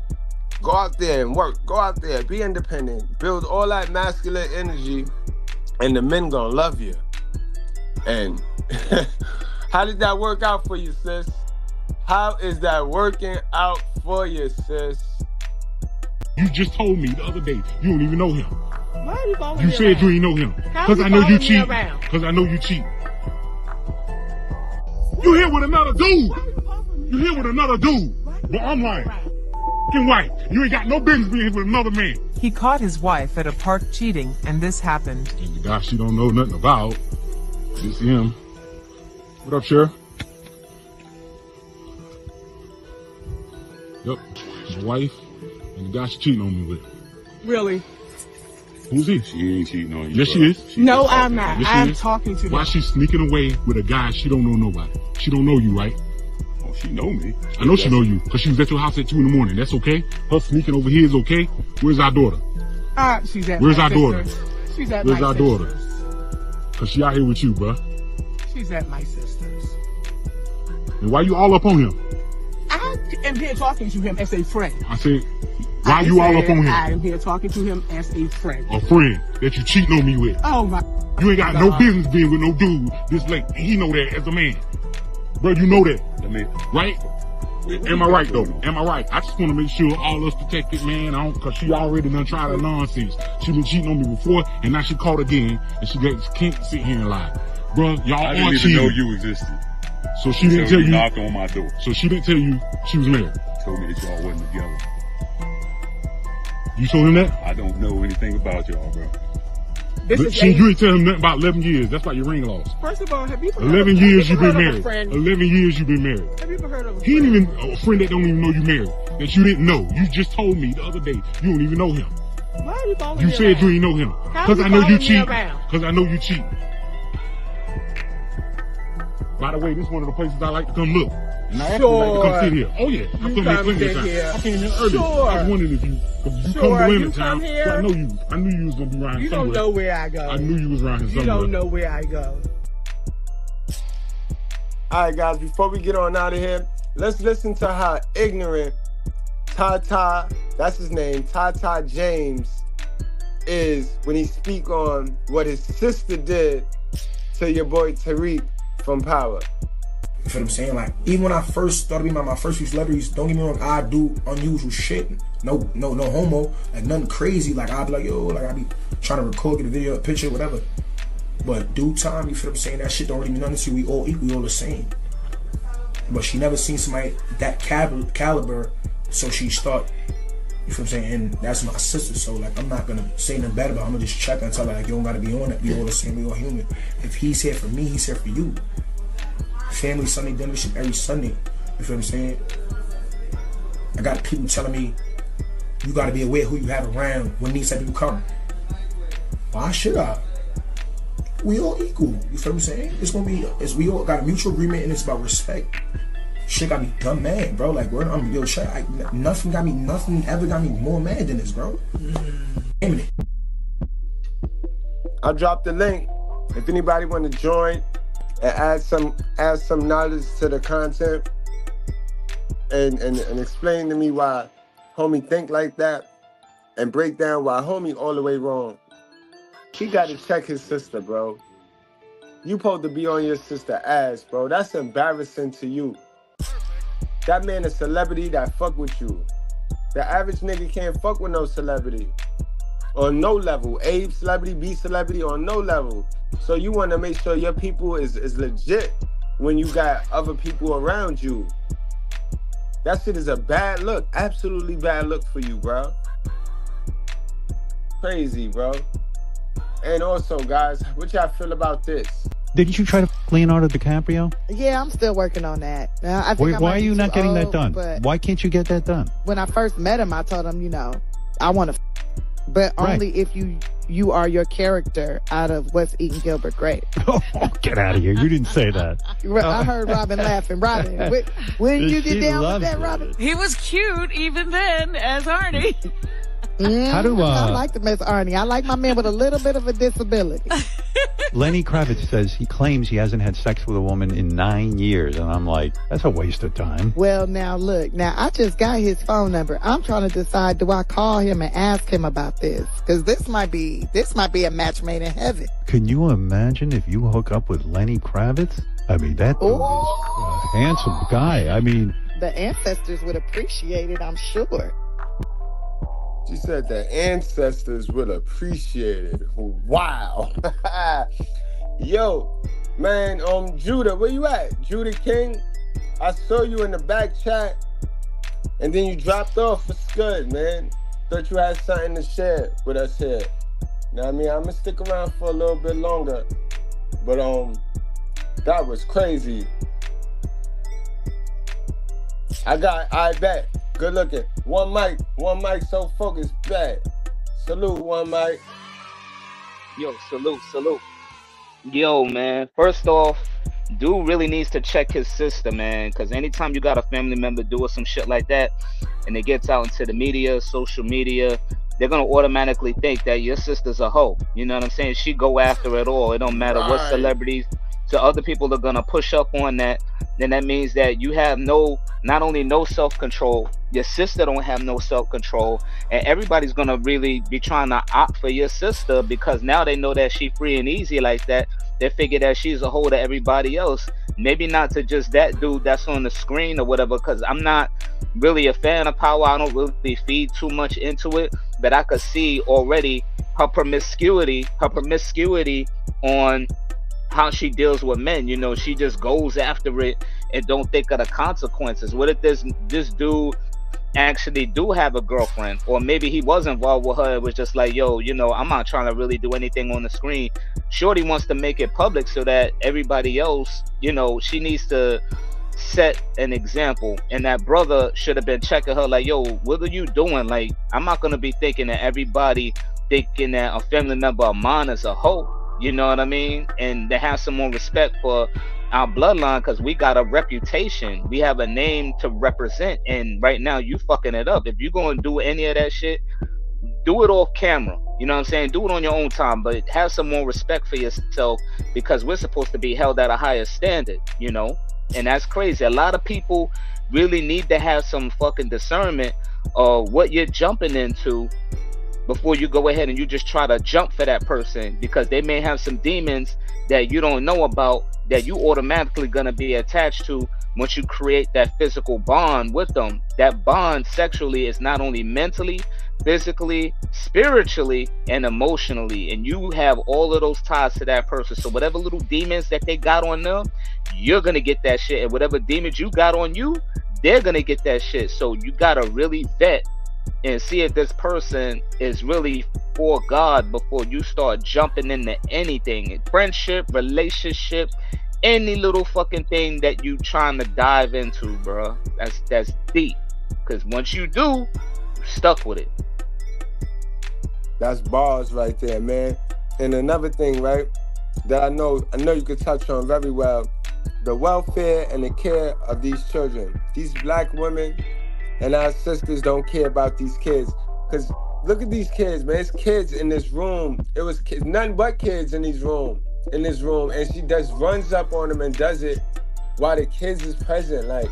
go out there and work. Go out there, be independent, build all that masculine energy, and the men gonna love you. And how did that work out for you, sis? How is that working out for you, sis?
You just told me the other day you don't even know him.
Why are you following me around?
You said you ain't know him. Because I know you cheat. Because I know you cheat. You here with another dude. You here with another dude. But I'm lying. Fucking white. You ain't got no business being here with another man.
He caught his wife at a park cheating, and this happened.
And the guy she don't know nothing about. This him. What up, Sheriff? Yep. My wife and the guy she cheating on me with.
Really?
Who's he?
She ain't cheating on you.
Yes, she is.
No, I'm not.
Yes,
I'm talking to him.
Why she sneaking away with a guy she don't know nobody? She don't know you, right?
Oh, she know me.
I know she know you, because she was at your house at 2 in the morning. That's okay? Her sneaking over here is okay? Where's our daughter?
She's at
Where's
my
our daughter?
sister's. She's at
Where's
my
our
sister's.
daughter? Because she out here with you, bruh.
She's at my sister's.
And why you all up on him?
I am here talking to him as a friend.
I said, why you all up on him?
I am here talking to him as a friend.
A friend that you cheating on me with.
Oh my.
You ain't got no business being with no dude this late. And he know that as a man. Bro, you know that. Right? Am I right though? Am I right? I just want to make sure all us protected, man. Cause she already done tried her nonsense. She been cheating on me before, and now she caught again, and she can't sit here and lie. Bro, y'all
I didn't
are
even
cheating.
know you existed.
So she didn't tell you.
Knocked on my door.
So she didn't tell you she was married.
Told me that y'all wasn't together.
You told him that?
I don't know anything about y'all, bro.
You ain't tell him nothing about 11 years. That's why your ring lost.
First of all, have you ever
11 years you've been married.
11
years you've been married.
Have you ever heard of a
He ain't even a friend that don't even know you married. That you didn't know. You just told me the other day you don't even know him.
Why are you following
You
me
said
around?
you ain't know him. Because I know you cheat. Because I know you cheat. By the way, this is one of the places I like to come look. And I actually like to come sit here. Oh yeah, I come here plenty of times. I came here early.
Sure.
I was wondering if you come to women time. So I knew you was gonna be around
You
somewhere.
don't know where I go.
I knew you was around here somewhere.
You don't know where I go.
All right, guys, before we get on out of here, let's listen to how ignorant Tata, that's his name, Tata James, is when he speak on what his sister did to your boy Tariq from Power.
You feel what I'm saying? Like, even when I first started being my first few celebrities, don't get me wrong, I do unusual shit. No homo, like nothing crazy. Like, I'd be like, yo, like, I'd be trying to record, get a video, a picture, whatever. But due time, you feel what I'm saying? That shit don't really mean nothing to you. We all equal, we all the same. But she never seen somebody that caliber, so she start, you feel what I'm saying? And that's my sister, so like, I'm not gonna say nothing bad about her. I'm gonna just check her and tell her, like, you don't gotta be on it. We all the same, we all human. If he's here for me, he's here for you. Family Sunday dinner shit every Sunday. You feel what I'm saying? I got people telling me you gotta be aware who you have around when these type of people come. Why should I? We all equal. You feel what I'm saying? It's gonna be, we all got a mutual agreement and it's about respect. Shit got me dumb mad, bro. Like, yo, shit, nothing ever got me more mad than this, bro.
I'll drop the link if anybody want to join and add some knowledge to the content and explain to me why homie think like that and break down why homie all the way wrong. He got to check his sister, bro. You supposed to be on your sister ass, bro. That's embarrassing to you. That man a celebrity that fuck with you. The average nigga can't fuck with no celebrity. On no level. A celebrity, B celebrity, on no level. So you want to make sure your people is legit when you got other people around you. That shit is a bad look. Absolutely bad look for you, bro. Crazy, bro. And also, guys, what y'all feel about this?
Didn't you try to Leonardo DiCaprio?
Yeah, I'm still working on that. I think
Why are you not getting that done?
But
Why can't you get that done?
when I first met him, I told him, I want to, but only if you are your character out of What's Eating Gilbert Grape.
Oh, get out of here! You didn't say that.
I heard Robin laughing. Robin, when you get down with that, Robin?
He was cute even then as Arnie.
How do
I like the Miss Arnie. I like my man with a little bit of a disability.
Lenny Kravitz says he claims he hasn't had sex with a woman in 9 years, and I'm like, that's a waste of time.
Well, now look, I just got his phone number. I'm trying to decide, do I call him and ask him about this? Because this might be a match made in heaven.
Can you imagine if you hook up with Lenny Kravitz? I mean, that dude is a handsome guy. I mean,
the ancestors would appreciate it, I'm sure.
She said the ancestors will appreciate it. Wow. Yo, man, Judah, where you at? Judah King, I saw you in the back chat, and then you dropped off. What's good, man? Thought you had something to share with us here. Now, I mean, I'm gonna stick around for a little bit longer, but that was crazy. I bet. Good looking. One mic, so focused, bad. Salute, one mic.
Yo, salute. Yo, man, first off, dude really needs to check his sister, man, because anytime you got a family member doing some shit like that, and it gets out into the media, social media, they're going to automatically think that your sister's a hoe. You know what I'm saying? She go after it all. It don't matter what celebrities. So other people are going to push up on that. Then that means that you have not only no self-control, your sister don't have no self-control, and everybody's going to really be trying to opt for your sister because now they know that she free and easy like that. They figure that she's a hoe to everybody else. Maybe not to just that dude that's on the screen or whatever, because I'm not really a fan of Power. I don't really feed too much into it, but I could see already her promiscuity on how she deals with men. You know, she just goes after it and don't think of the consequences. What if this dude actually do have a girlfriend, or maybe he was involved with her? It was just like, yo, you know, I'm not trying to really do anything on the screen. Shorty wants to make it public so that everybody else, you know, she needs to set an example, and that brother should have been checking her like, yo, what are you doing? Like, I'm not gonna be thinking that everybody thinking that a family member of mine is a hoe, you know what I mean? And to have some more respect for our bloodline, because we got a reputation, we have a name to represent, and right now you fucking it up. If you're gonna do any of that shit, do it off camera, you know what I'm saying? Do it on your own time, but have some more respect for yourself, because we're supposed to be held at a higher standard, you know? And that's crazy. A lot of people really need to have some fucking discernment of what you're jumping into before you go ahead and you just try to jump for that person, because they may have some demons that you don't know about that you automatically gonna be attached to once you create that physical bond with them. That bond sexually is not only mentally, physically, spiritually, and emotionally, and you have all of those ties to that person. So whatever little demons that they got on them, you're gonna get that shit, and whatever demons you got on you, they're gonna get that shit. So you gotta really vet and see if this person is really for God before you start jumping into anything. Friendship, relationship, any little fucking thing that you trying to dive into, bro. That's deep. Because once you do, you're stuck with it.
That's bars right there, man. And another thing, right, that I know you could touch on very well, the welfare and the care of these children. These black women and our sisters don't care about these kids. Because look at these kids, man. It's kids in this room. It was kids, nothing but kids in this room. And she just runs up on them and does it while the kids is present. Like,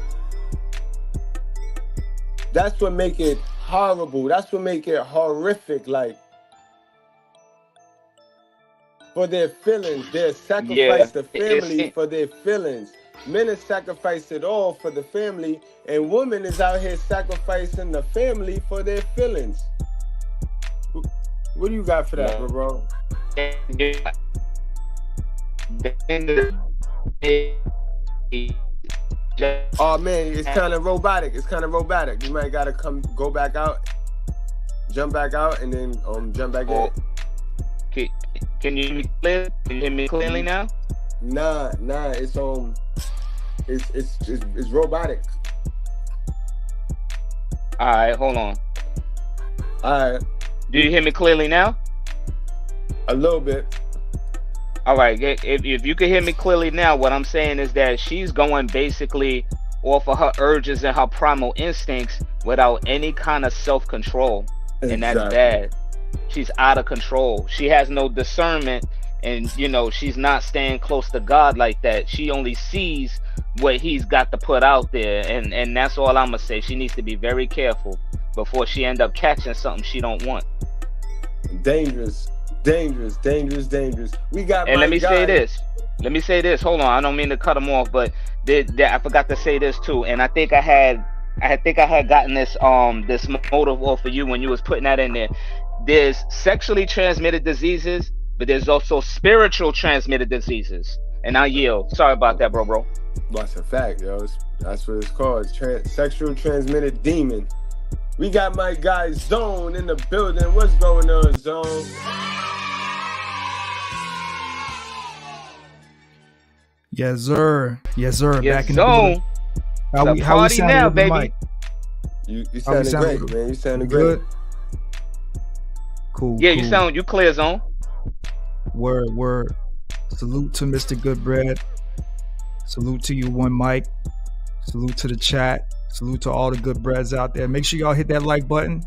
that's what make it horrible. That's what make it horrific. Like, for their feelings, they're sacrificed the family for their feelings. Men have sacrificed it all for the family, and women is out here sacrificing the family for their feelings. What do you got for that, bro? Oh man, it's kind of robotic. You might gotta go back out, jump back out, and then jump back in.
Can you hear me clear? Can you hear me clearly now?
Nah. It's robotic.
All right, hold on.
All right.
Do you hear me clearly now?
A little bit.
All right. If you can hear me clearly now, what I'm saying is that she's going basically off of her urges and her primal instincts without any kind of self-control, and that's bad. She's out of control. She has no discernment, and you know, she's not staying close to God like that. She only sees what he's got to put out there, and that's all I'm gonna say. She needs to be very careful before she end up catching something she don't want.
Dangerous. We got.
And let me say this. Hold on, I don't mean to cut him off, but I forgot to say this too. And I think I had gotten this motive off of you when you was putting that in there. There's sexually transmitted diseases, but there's also spiritual transmitted diseases. And I yield. Sorry about that, bro.
That's a fact, yo. That's what it's called. Sexual transmitted demon. We got my guy Zone in the building. What's going on, Zone?
Yes, sir.
Yes,
back in
Zone.
The building. How we sounding
now,
with
baby?
The mic?
You sounding great, man. You sounding
good.
Great.
Cool.
Yeah, you clear, Zone.
Word. Salute to Mr.Goodbread. Salute to you, One Mic. Salute to the chat. Salute to all the good breads out there. Make sure y'all hit that like button.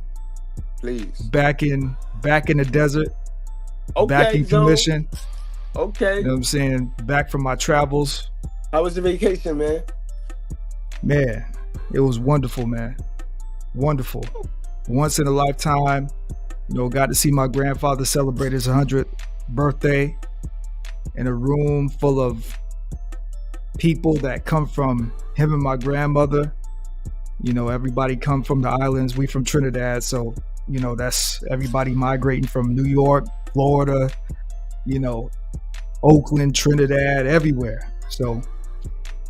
Please.
Back in the desert.
Okay,
back in commission.
Okay.
You know what I'm saying? Back from my travels.
How was the vacation, man?
Man, it was wonderful, man. Wonderful. Once in a lifetime. You know, got to see my grandfather celebrate his 100th birthday in a room full of people that come from him and my grandmother. You know, everybody come from the islands. We from Trinidad. So, you know, that's everybody migrating from New York, Florida, you know, Oakland, Trinidad, everywhere. So,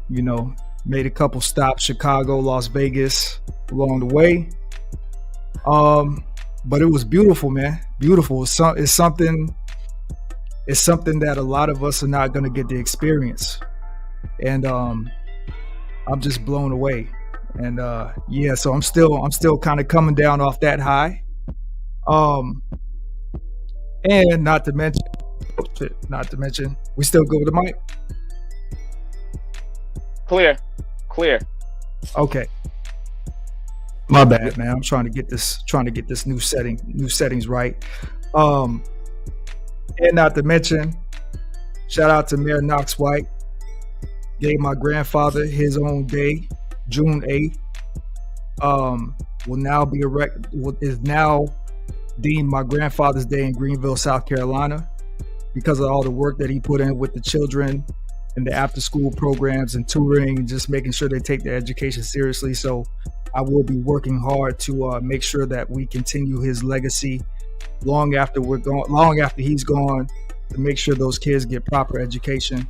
you know, made a couple stops, Chicago, Las Vegas along the way. But it was beautiful, man. Beautiful. It's something that a lot of us are not going to get to experience. And I'm just blown away. And yeah, so I'm still kind of coming down off that high. And not to mention, we still go with the mic?
Clear.
Okay. My bad, man. I'm trying to get this new settings right. And not to mention, shout out to Mayor Knox White. Gave my grandfather his own day, June 8th. Is now deemed my grandfather's day in Greenville, South Carolina, because of all the work that he put in with the children and the after school programs and tutoring and just making sure they take their education seriously. So I will be working hard to make sure that we continue his legacy long after he's gone, to make sure those kids get proper education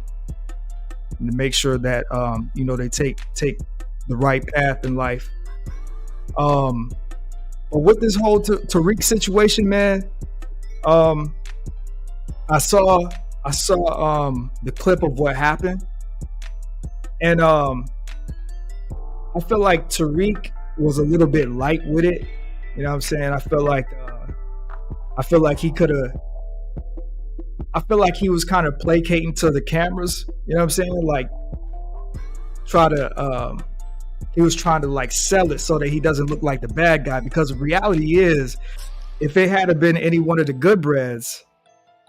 and to make sure that you know, they take the right path in life. But with this whole Tariq situation, man, I saw the clip of what happened, and I feel like Tariq was a little bit light with it. You know what I'm saying? I feel like he was kind of placating to the cameras. You know what I'm saying? Like he was trying to like sell it so that he doesn't look like the bad guy, because the reality is, if it had been any one of the Goodbreads,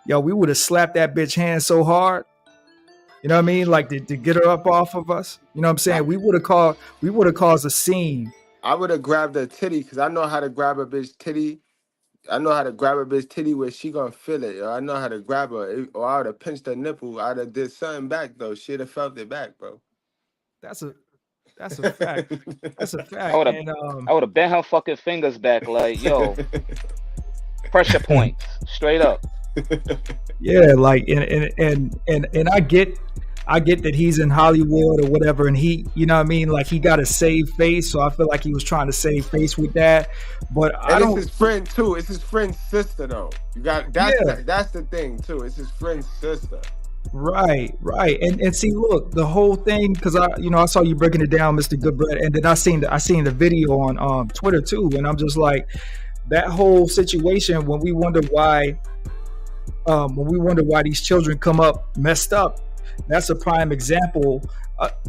yo, we would have slapped that bitch hand so hard. You know what I mean? Like to get her up off of us. You know what I'm saying? We would have caused a scene.
I would have grabbed her titty, because I know how to grab a bitch titty. I know how to grab a bitch titty where she gonna feel it. Or I know how to grab her. Or I would have pinched her nipple. I'd have did something back though. She'd have felt it back, bro.
That's a fact. That's a fact.
I would have bent her fucking fingers back, like, yo, pressure points, straight up.
Yeah, like and I get that he's in Hollywood or whatever, and he, you know what I mean, like he got to save face, so I feel like he was trying to save face with that. But
it's his friend too. It's his friend's sister though. That's the thing too. It's his friend's sister.
Right. And see, look, the whole thing, because I saw you breaking it down, Mr.Goodbread, and then I seen the video on Twitter too, and I'm just like, that whole situation, when we wonder why these children come up messed up, that's a prime example.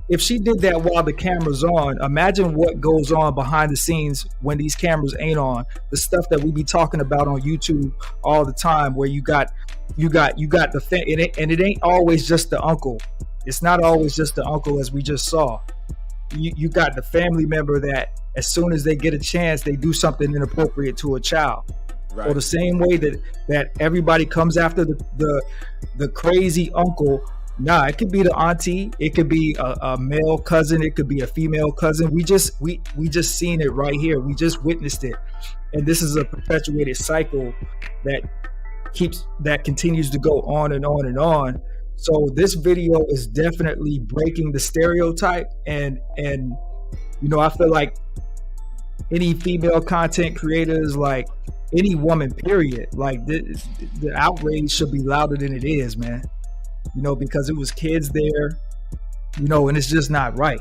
If she did that while the camera's on, imagine what goes on behind the scenes when these cameras ain't on. The stuff that we be talking about on YouTube all the time, where you got the and it ain't always just the uncle. It's not always just the uncle, as we just saw. You got the family member that as soon as they get a chance, they do something inappropriate to a child. Right. Or the same way that everybody comes after the crazy uncle. Nah, it could be the auntie, it could be a male cousin, it could be a female cousin. We just seen it right here. We just witnessed it, and this is a perpetuated cycle that continues to go on and on and on. So this video is definitely breaking the stereotype, and you know, I feel like any female content creators, like any woman, period, like the outrage should be louder than it is, man. You know, because it was kids there, you know, and it's just not right.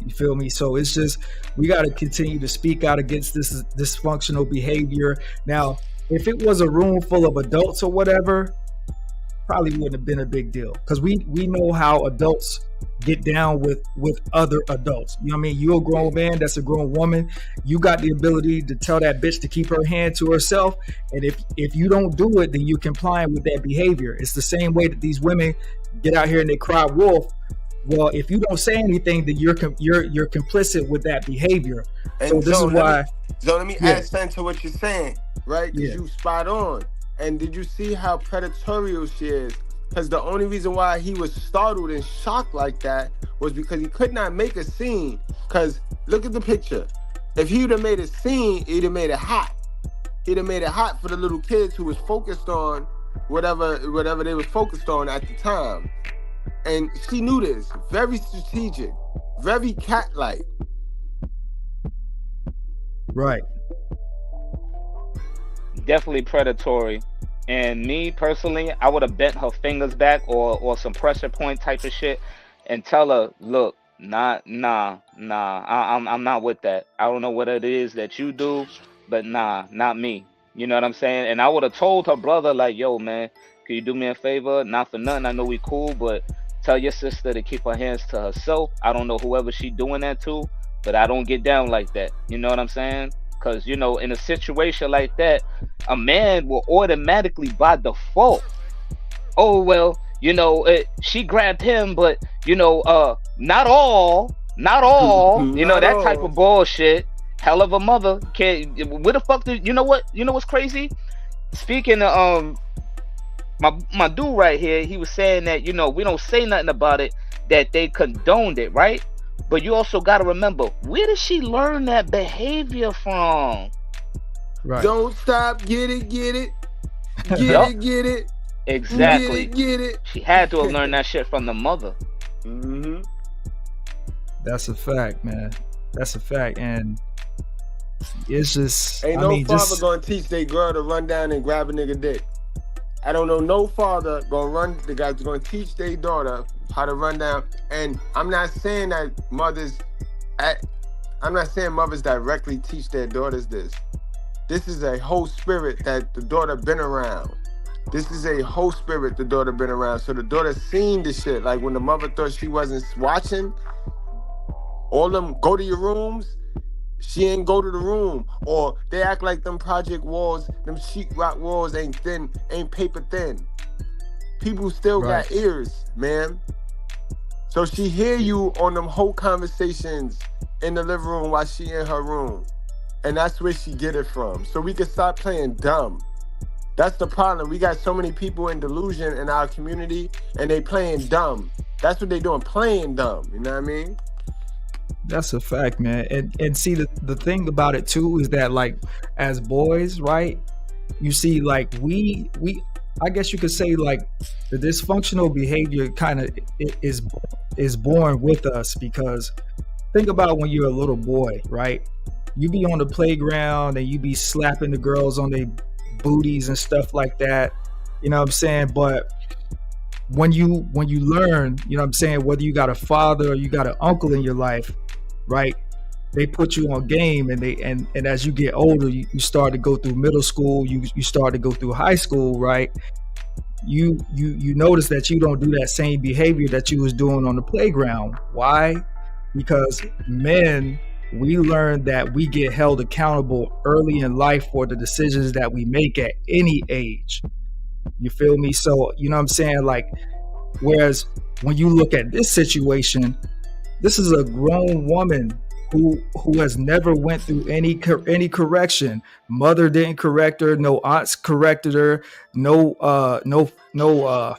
You feel me? So it's just, we got to continue to speak out against this dysfunctional behavior. Now, if it was a room full of adults or whatever, probably wouldn't have been a big deal, because we know how adults get down with other adults. You know what I mean? You're a grown man, that's a grown woman. You got the ability to tell that bitch to keep her hand to herself, and if you don't do it, then you're complying with that behavior. It's the same way that these women get out here and they cry wolf. Well, if you don't say anything, then you're complicit with that behavior.
And
so this is why.
Let me add something to what you're saying, right? Because you spot on. And did you see how predatorial she is? Because the only reason why he was startled and shocked like that was because he could not make a scene. Because look at the picture. If he would have made a scene, he'd have made it hot. He'd have made it hot for the little kids who was focused on whatever they were focused on at the time. And she knew this. Very strategic, very cat-like.
Right.
Definitely predatory. And me personally, I would have bent her fingers back or some pressure point type of shit and tell her, look, nah, I'm not with that. I don't know what it is that you do, but nah, not me. You know what I'm saying? And I would have told her brother, like, yo, man, can you do me a favor? Not for nothing, I know we cool, but tell your sister to keep her hands to herself. I don't know whoever she doing that to, but I don't get down like that. You know what I'm saying? Because, you know, in a situation like that, a man will automatically, by default, oh, well, you know, she grabbed him, but, you know, not all, you know, that type of bullshit. Hell of a mother. Where the fuck did, you know what's crazy? Speaking of, my dude right here, he was saying that, you know, we don't say nothing about it, that they condoned it, right? But you also got to remember, where did she learn that behavior from?
Right.
Don't stop, get it. Get it.
Exactly.
Get it.
She had to have learned that shit from the mother.
Mm-hmm.
That's a fact, man. That's a fact. And it's just,
Ain't no father gonna teach their girl to run down and grab a nigga dick. I don't know no father gonna teach their daughter how to run down. And I'm not saying that mothers directly teach their daughters this. This is a whole spirit that the daughter been around. This is a whole spirit the daughter been around. So the daughter seen the shit. Like when the mother thought she wasn't watching, all them go to your rooms, she ain't go to the room. Or they act like them project walls, them sheetrock walls ain't paper thin. People still got ears, man. So she hear you on them whole conversations in the living room while she in her room. And that's where she get it from. So we can stop playing dumb. That's the problem. We got so many people in delusion in our community and they playing dumb. That's what they doing, playing dumb. You know what I mean?
That's a fact, man. And see, the thing about it too is that, like, as boys, right, you see, like, we I guess you could say, like, the dysfunctional behavior kind of is born with us, because think about when you're a little boy, right? You be on the playground and you be slapping the girls on their booties and stuff like that. You know what I'm saying? But when you learn, you know what I'm saying, whether you got a father or you got an uncle in your life, right? They put you on game, and as you get older, you start to go through middle school, you start to go through high school, right? You notice that you don't do that same behavior that you was doing on the playground. Why? Because men, we learn that we get held accountable early in life for the decisions that we make at any age. You feel me? So, you know what I'm saying? Like, whereas when you look at this situation, this is a grown woman who has never went through any correction. Mother didn't correct her, no aunts corrected her, no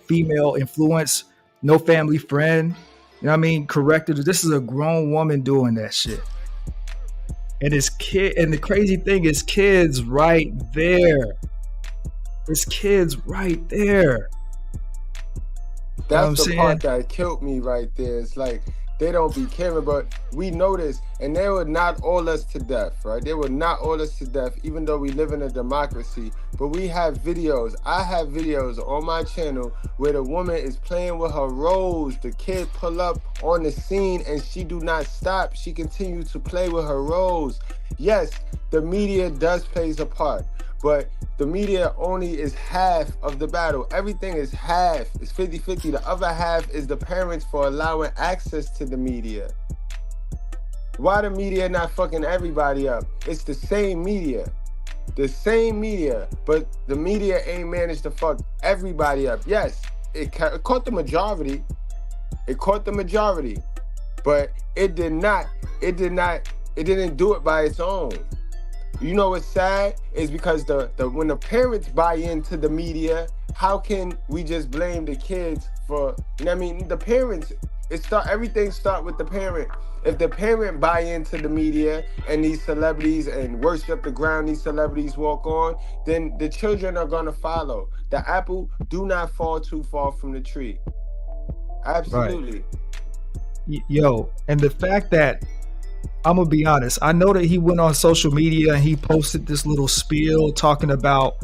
female influence, no family friend, you know what I mean, corrected her. This is a grown woman doing that shit. And the crazy thing is, kids right there. It's kids right there.
That's the part that killed me right there. It's like, they don't be caring, but we know this, and they would not all us to death, right? They would not all us to death, even though we live in a democracy. But we have videos. I have videos on my channel where the woman is playing with her rose. The kid pull up on the scene, and she do not stop. She continues to play with her rose. Yes, the media does plays a part, but the media only is half of the battle. Everything is half. It's 50-50. The other half is the parents for allowing access to the media. Why the media not fucking everybody up? It's the same media. The same media, but the media ain't managed to fuck everybody up. Yes, it caught the majority. It caught the majority, but it didn't do it by its own. You know what's sad is because when the parents buy into the media, how can we just blame the kids for, you know what I mean? The parents Everything start with the parent. If the parent buy into the media and these celebrities and worship the ground these celebrities walk on, then the children are gonna follow. The apple do not fall too far from the tree. Absolutely.
Yo, and the fact that, I'm gonna be honest, I know that he went on social media and he posted this little spiel talking about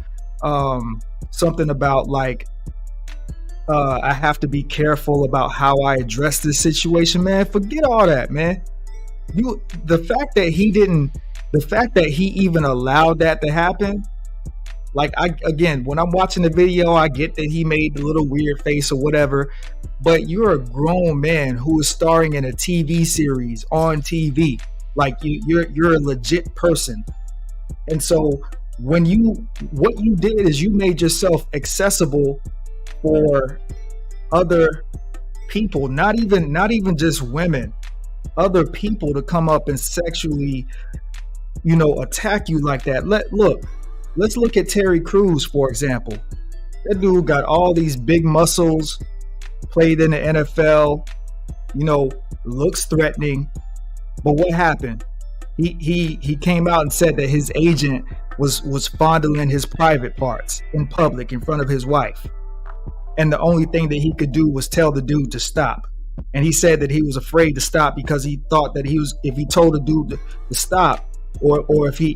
something about like I have to be careful about how I address this situation. Man, forget all that, man. The fact that he even allowed that to happen, like, again, when I'm watching the video, I get that he made the little weird face or whatever, but you're a grown man who is starring in a TV series on TV. Like, you're a legit person. And so what you did is you made yourself accessible for other people, not even just women, other people to come up and sexually, attack you like that. Let's look at Terry Crews, for example. That dude got all these big muscles, played in the NFL, looks threatening. But what happened? He came out and said that his agent was fondling his private parts in public in front of his wife. And the only thing that he could do was tell the dude to stop. And he said that he was afraid to stop because he thought that if he told the dude to stop, or if he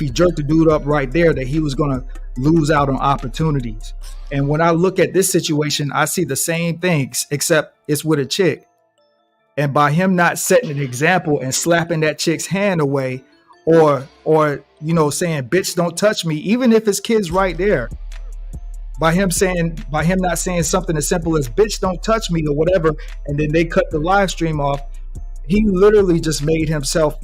jerked the dude up right there, that he was going to lose out on opportunities. And when I look at this situation, I see the same things, except it's with a chick. And by him not setting an example and slapping that chick's hand away, or saying, bitch, don't touch me, even if his kid's right there, by him not saying something as simple as bitch, don't touch me or whatever, and then they cut the live stream off, he literally just made himself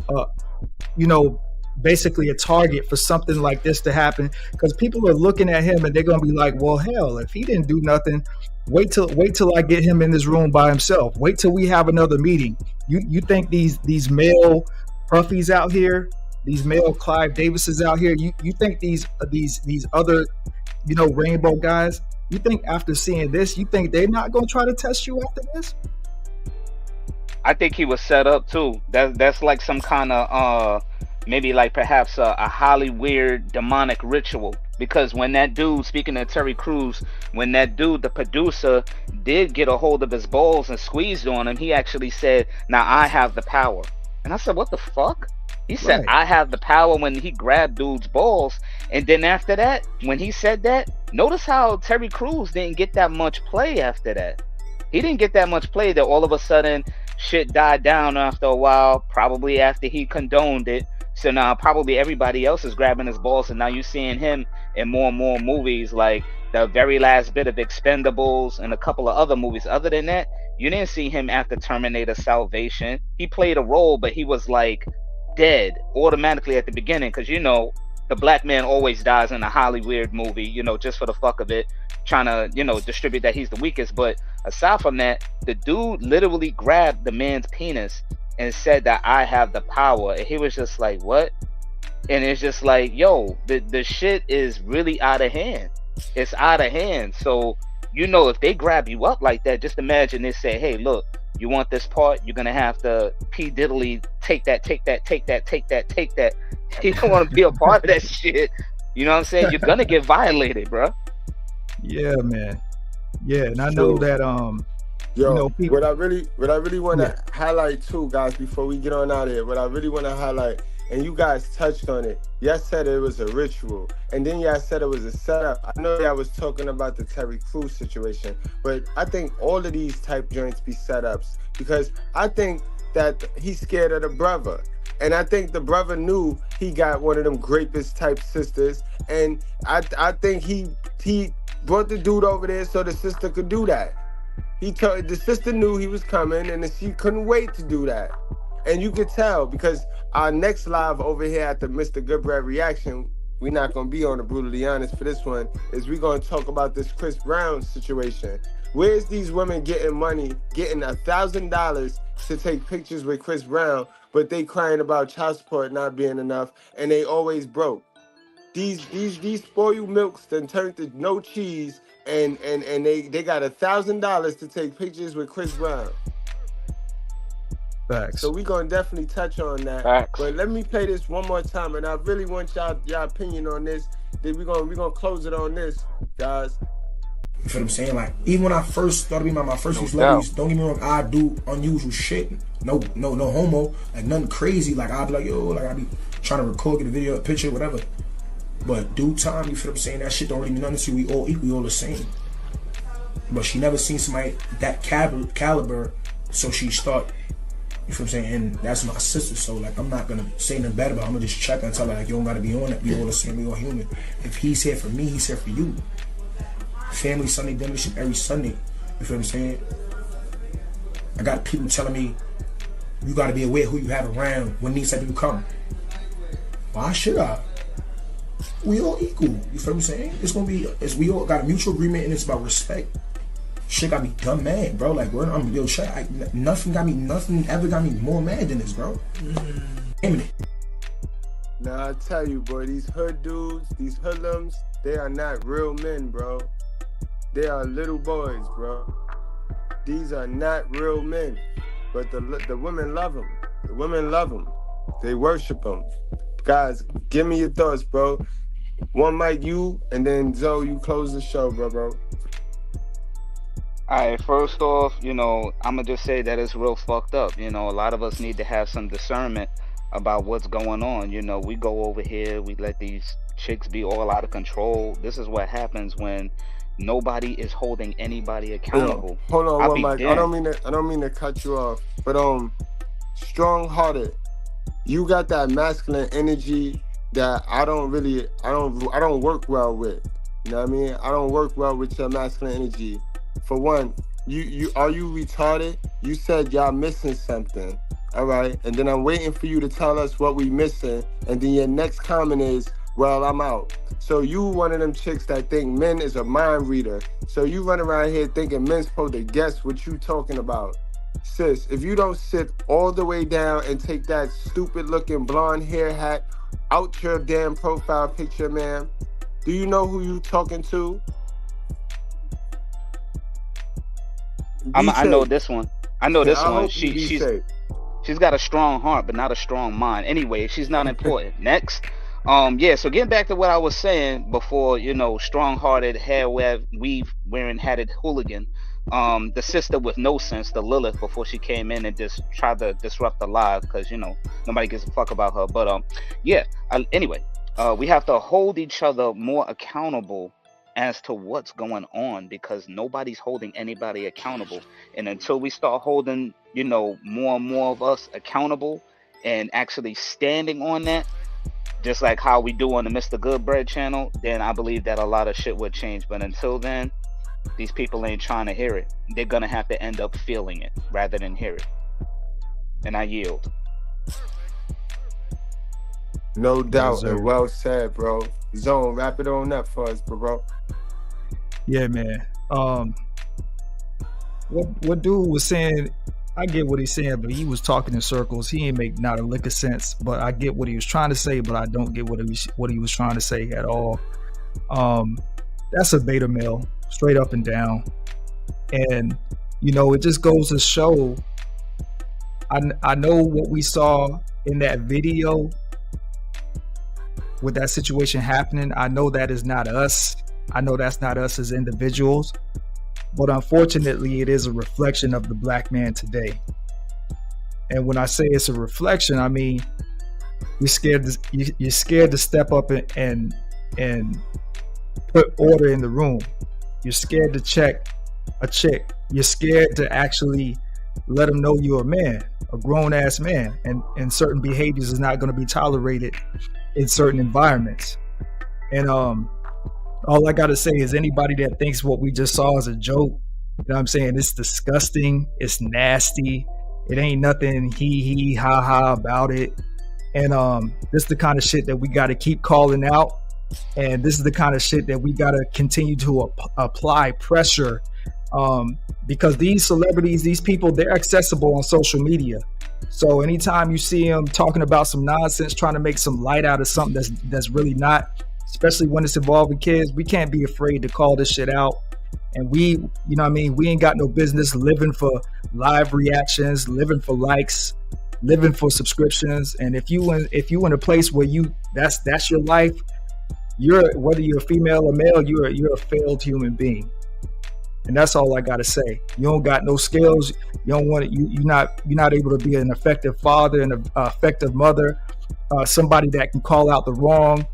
basically a target for something like this to happen, because people are looking at him and they're gonna be like, well, hell, if he didn't do nothing, wait till I get him in this room by himself. Wait till we have another meeting. You think these male Puffies out here, these male Clive Davises out here, you think these other rainbow guys, you think after seeing this, you think they're not gonna try to test you after this?
I think he was set up too. That's like some kind of maybe like perhaps a highly weird demonic ritual. Because when that dude, speaking of Terry Crews, when that dude, the producer, did get a hold of his balls and squeezed on him, he actually said, now I have the power. And I said, what the fuck? He said, right. I have the power when he grabbed dude's balls. And then after that, when he said that, notice how Terry Crews didn't get that much play after that. He didn't get that much play, that all of a sudden shit died down after a while, probably after he condoned it. So now probably everybody else is grabbing his balls, and now you're seeing him in more and more movies, like the very last bit of Expendables and a couple of other movies. Other than that, you didn't see him after Terminator Salvation. He played a role, but he was like dead automatically at the beginning, because the black man always dies in a highly weird movie, just for the fuck of it, trying to distribute that he's the weakest. But aside from that, the dude literally grabbed the man's penis and said that I have the power, and he was just like, what? And it's just like, yo, the shit is really out of hand. It's out of hand. So if they grab you up like that, just imagine they say, hey, look, you want this part, you're gonna have to P Diddly take that. You don't want to be a part of that shit. You know what I'm saying? You're gonna get violated, bro.
Yeah, man. Yeah, and I know that people,
what I really want to highlight too, guys, before we get on out of here, what I really want to highlight, and you guys touched on it. Y'all said it was a ritual, and then y'all said it was a setup. I know y'all was talking about the Terry Crews situation, but I think all of these type joints be setups, because I think that he's scared of the brother. And I think the brother knew he got one of them rapist type sisters, and I think he brought the dude over there so the sister could do that. The sister knew he was coming, and she couldn't wait to do that. And you could tell, because our next live over here at the Mr.Goodbread reaction, we're not going to be on the Brutally Honest for this one, is we're going to talk about this Chris Brown situation. Where's these women getting money, getting $1,000 to take pictures with Chris Brown, but they crying about child support not being enough, and they always broke? These spoiled milks then turned to no cheese, and they got $1,000 to take pictures with Chris Brown.
Facts.
So we gonna definitely touch on that.
Facts.
But let me play this one more time, and I really want y'all opinion on this. Then we gonna close it on this, guys.
You feel what I'm saying? Like, even when I first started being my first few celebrities, don't get me wrong, I do unusual shit. No homo, like nothing crazy. Like I'll be like, yo, like I be trying to record, get a video, a picture, whatever. But due time, you feel what I'm saying? That shit don't really mean nothing to you. We all equal, we all the same. But she never seen somebody that caliber, so she start. You feel what I'm saying? And that's my sister, so like I'm not gonna say nothing bad about her. I'm gonna just check her and tell her like, you don't gotta be on it. We all the same, we all human. If he's here for me, he's here for you. Family Sunday dinner shit every Sunday. You feel what I'm saying? I got people telling me you gotta be aware who you have around when these type of people come. Why should I? We all equal. You feel what I'm saying? It's gonna be, we all got a mutual agreement and it's about respect. Shit got me dumb mad, bro. Like, I'm yo, shit. Nothing ever got me more mad than this, bro. Damn it.
Now I tell you, boy, these hood dudes, these hoodlums, they are not real men, bro. They are little boys, bro. These are not real men. But the women love them. The women love them. They worship them. Guys, give me your thoughts, bro. One mic, you, and then Zoe, you close the show, bro.
All right, first off, I'm going to just say that it's real fucked up. A lot of us need to have some discernment about what's going on. We go over here, we let these chicks be all out of control. This is what happens when nobody is holding anybody accountable.
Hold on, one mic. I don't mean to cut you off, but strong-hearted. You got that masculine energy that I don't work well with. You know what I mean? I don't work well with your masculine energy. For one, you are you retarded? You said y'all missing something. All right. And then I'm waiting for you to tell us what we missing. And then your next comment is, well, I'm out. So you one of them chicks that think men is a mind reader. So you run around here thinking men's supposed to guess what you talking about. Sis, if you don't sit all the way down and take that stupid looking blonde hair hat out your damn profile picture, man, do you know who you talking to?
I know this one. She's got a strong heart, but not a strong mind. Anyway, she's not important. Next. So getting back to what I was saying before, strong-hearted, hair weave wearing hatted hooligan. The sister with no sense, the Lilith, before she came in and just tried to disrupt the live because, nobody gives a fuck about her. But anyway, we have to hold each other more accountable as to what's going on, because nobody's holding anybody accountable. And until we start holding, more and more of us accountable and actually standing on that, just like how we do on the Mr.Goodbread channel, then I believe that a lot of shit would change. But until then, these people ain't trying to hear it. They're gonna have to end up feeling it rather than hear it. And I yield.
No doubt, and well said, bro. Zone, wrap it on up for us, bro.
Yeah, man. What dude was saying, I get what he's saying, but he was talking in circles. He ain't make not a lick of sense, but I get what he was trying to say, but I don't get what he was trying to say at all. That's a beta male, straight up and down. And, it just goes to show, I know what we saw in that video with that situation happening. I know that is not us. I know that's not us as individuals, but unfortunately it is a reflection of the black man today. And when I say it's a reflection, I mean, you're scared to step up and put order in the room. You're scared to check a chick. You're scared to actually let them know you're a man, a grown ass man, and certain behaviors is not going to be tolerated in certain environments. And all I gotta say is anybody that thinks what we just saw is a joke, what I'm saying, it's disgusting, it's nasty, it ain't nothing he ha ha about it. And this is the kind of shit that we gotta keep calling out, and this is the kind of shit that we gotta continue to apply pressure, because these celebrities, these people, they're accessible on social media. So anytime you see them talking about some nonsense, trying to make some light out of something that's really not, especially when it's involving kids, we can't be afraid to call this shit out And we, you know what I mean, we ain't got no business living for live reactions, living for likes, living for subscriptions. And if you in a place where that's your life, whether you're a female or male, you're a failed human being. And that's all I gotta say. You don't got no skills. You don't want it. You're not able to be an effective father and an effective mother. Somebody that can call out the wrong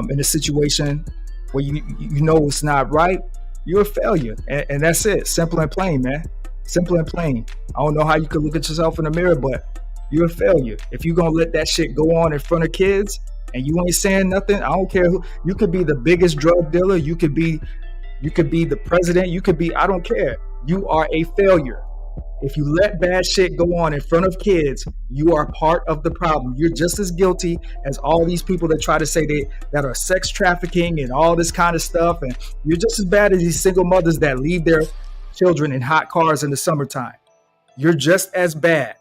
in a situation where you know it's not right. You're a failure, and that's it. Simple and plain, man. Simple and plain. I don't know how you could look at yourself in the mirror, but you're a failure. If you're gonna let that shit go on in front of kids and you ain't saying nothing, I don't care who. You could be the biggest drug dealer. You could be the president. You could be, I don't care. You are a failure. If you let bad shit go on in front of kids, you are part of the problem. You're just as guilty as all these people that try to say that are sex trafficking and all this kind of stuff. And you're just as bad as these single mothers that leave their children in hot cars in the summertime. You're just as bad.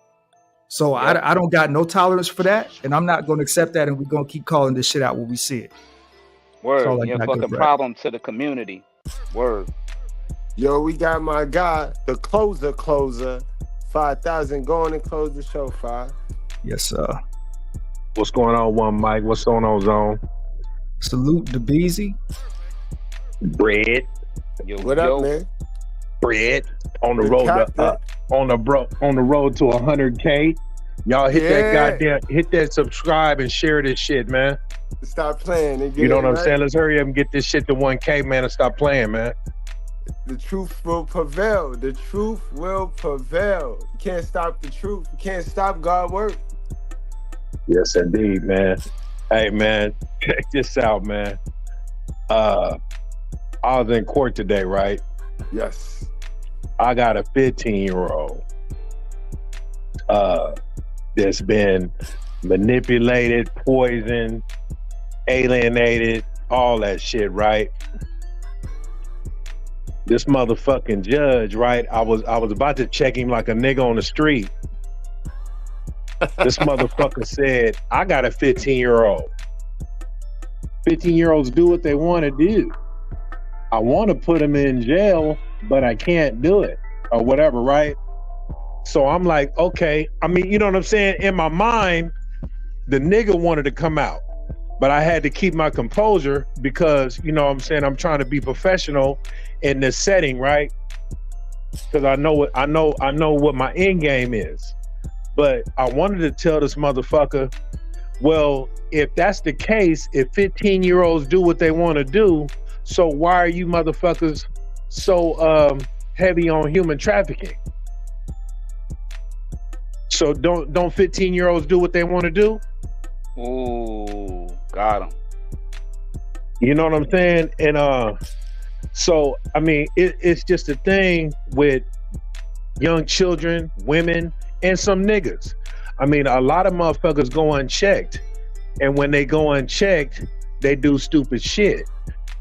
So I don't got no tolerance for that. And I'm not going to accept that. And we're going to keep calling this shit out when we see it.
Word, you're a fucking problem to the community. Word.
Yo, we got my guy, the closer, 5,000. Go on and close the show, 5.
Yes, sir.
What's going on, One Mike? What's going on, Zone?
Salute the Beezy.
Bread.
What up, man?
Bread. On the road on the road to 100K. Y'all hit that subscribe and share this shit, man.
Stop playing. And
you know what I'm saying? Let's hurry up and get this shit to 1K, man, and stop playing, man.
The truth will prevail. The truth will prevail. You can't stop the truth. You can't stop God's work.
Yes, indeed, man. Hey, man, check this out, man. I was in court today, right?
Yes.
I got a 15-year-old that's been manipulated, poisoned, alienated, all that shit, right? This motherfucking judge, right? I was about to check him like a nigga on the street. This motherfucker said, I got a 15-year-old. 15-year-olds do what they want to do. I want to put him in jail, but I can't do it or whatever, right? So I'm like, okay. I mean, you know what I'm saying? In my mind, the nigga wanted to come out, but I had to keep my composure because, you know what I'm saying, I'm trying to be professional in this setting, right? Because I know what my end game is. But I wanted to tell this motherfucker, well, if that's the case, if 15-year-olds do what they want to do, so why are you motherfuckers so heavy on human trafficking? So don't 15-year-olds do what they want to do?
Ooh, got him.
You know what I'm saying? And so I mean, it's just a thing with young children, women, and some niggas. I mean, a lot of motherfuckers go unchecked, and when they go unchecked, they do stupid shit.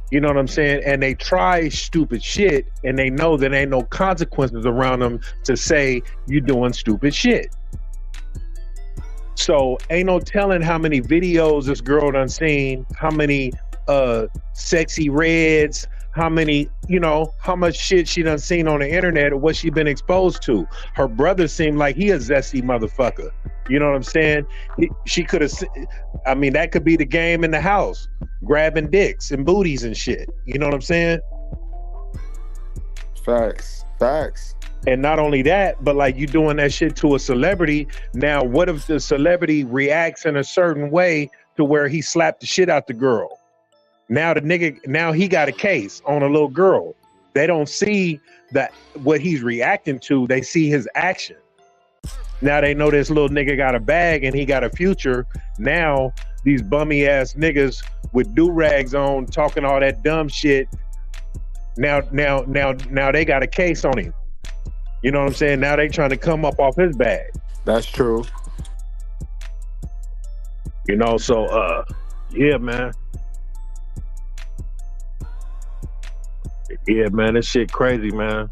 You know what I'm saying? And they try stupid shit, and they know that ain't no consequences around them to say you doing stupid shit. So ain't no telling how many videos this girl done seen, how many sexy reds, how many, you know, how much shit she done seen on the internet or what she been exposed to. Her brother seemed like he a zesty motherfucker. You know what I'm saying? She could have, I mean, that could be the game in the house, grabbing dicks and booties and shit. You know what I'm saying?
Facts.
And not only that, but like you doing that shit to a celebrity. Now, what if the celebrity reacts in a certain way to where he slapped the shit out the girl? Now the nigga, now he got a case on a little girl. They don't see that what he's reacting to. They see his action. Now they know this little nigga got a bag and he got a future. Now these bummy ass niggas with do-rags on talking all that dumb shit. Now they got a case on him. You know what I'm saying? Now they trying to come up off his bag.
That's true.
You know, so yeah, man. Yeah, man, this shit crazy, man.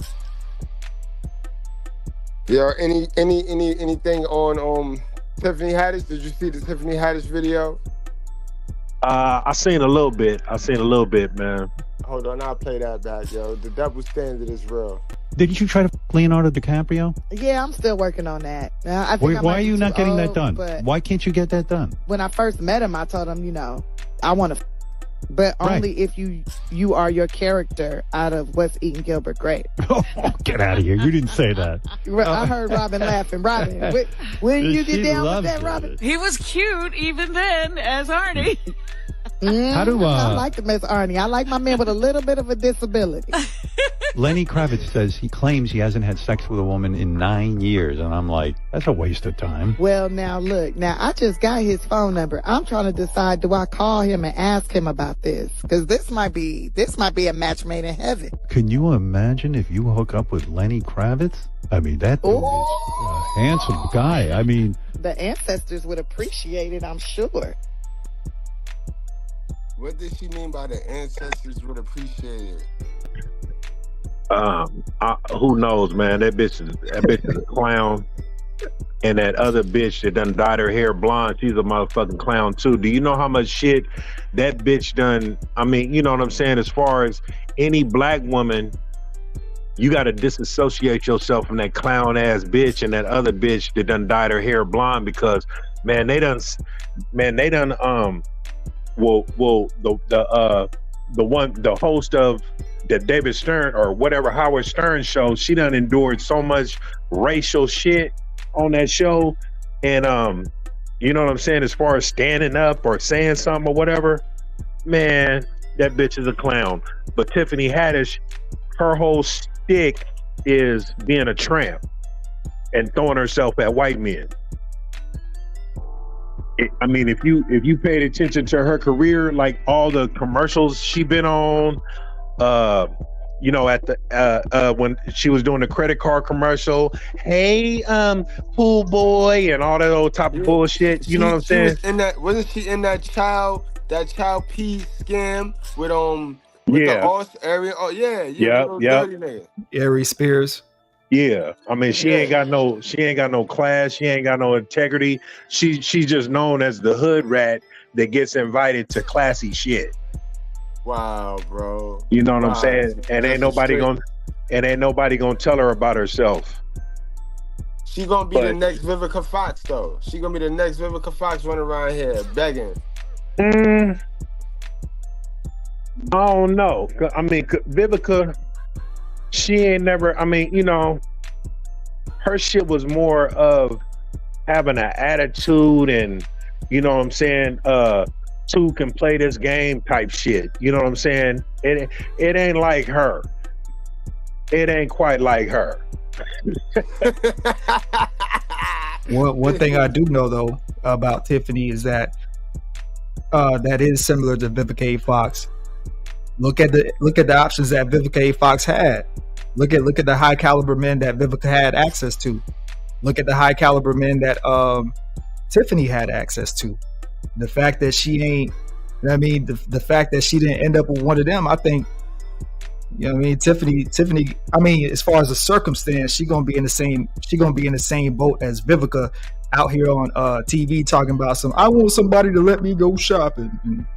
Yeah, anything on Tiffany Haddish? Did you see the Tiffany Haddish video?
I seen a little bit, man.
Hold on, I'll play that back, yo. The double standard is real.
Didn't you try to Leonardo DiCaprio?
Yeah, I'm still working on that. I think
Why are you not getting that done?
But
Why can't you get that done?
when I first met him, I told him, you know, I want to, but only if you are your character out of What's Eating Gilbert Grape.
Oh, get out of here! You didn't say that.
I heard Robin laughing. Robin, when you get down with that, Robin?
He was cute even then as Arnie.
How do
I like the Miss Arnie. I like my man with a little bit of a disability.
Lenny Kravitz says he claims he hasn't had sex with a woman in 9 years, and I'm like, that's a waste of time.
Well, now look, I just got his phone number. I'm trying to decide, do I call him and ask him about this? Because this might be a match made in heaven.
Can you imagine if you hook up with Lenny Kravitz? I mean, that dude is a handsome guy. I mean,
the ancestors would appreciate it, I'm sure.
What did she mean by the ancestors would appreciate it?
Who knows, man? That bitch is a clown. And that other bitch that done dyed her hair blonde, she's a motherfucking clown too. Do you know how much shit that bitch done? I mean, you know what I'm saying? As far as any black woman, you got to disassociate yourself from that clown ass bitch and that other bitch that done dyed her hair blonde, because man, they done the host of the David Stern or whatever Howard Stern show, she done endured so much racial shit on that show, and you know what I'm saying, as far as standing up or saying something or whatever, man, that bitch is a clown. But Tiffany Haddish, her whole stick is being a tramp and throwing herself at white men. I mean, if you paid attention to her career, like all the commercials she been on, you know, at the when she was doing the credit card commercial, hey, pool boy, and all that old type of bullshit. You know what I'm saying?
Wasn't she in that child P scam with the area? Oh yeah,
Yep. Ari Spears.
Yeah, I mean, she ain't got no class. She ain't got no integrity. She's just known as the hood rat that gets invited to classy shit.
Wow, bro.
You know what I'm saying? And ain't nobody gonna tell her about herself.
She gonna be the next Vivica Fox, though. She gonna be the next Vivica Fox running around here begging.
I don't know. I mean, Vivica, she ain't never, I mean, you know, her shit was more of having an attitude and, you know what I'm saying, two can play this game type shit. You know what I'm saying? It ain't like her. It ain't quite like her.
One thing I do know though about Tiffany is that that is similar to Vivica A. Fox. Look at the options that Vivica A. Fox had. Look at the high caliber men that Vivica had access to. Look at the high caliber men that Tiffany had access to. The fact that she ain't, I mean, the fact that she didn't end up with one of them, I think, you know what I mean, Tiffany, I mean, as far as the circumstance, she gonna be in the same boat as Vivica out here on TV talking about I want somebody to let me go shopping. And,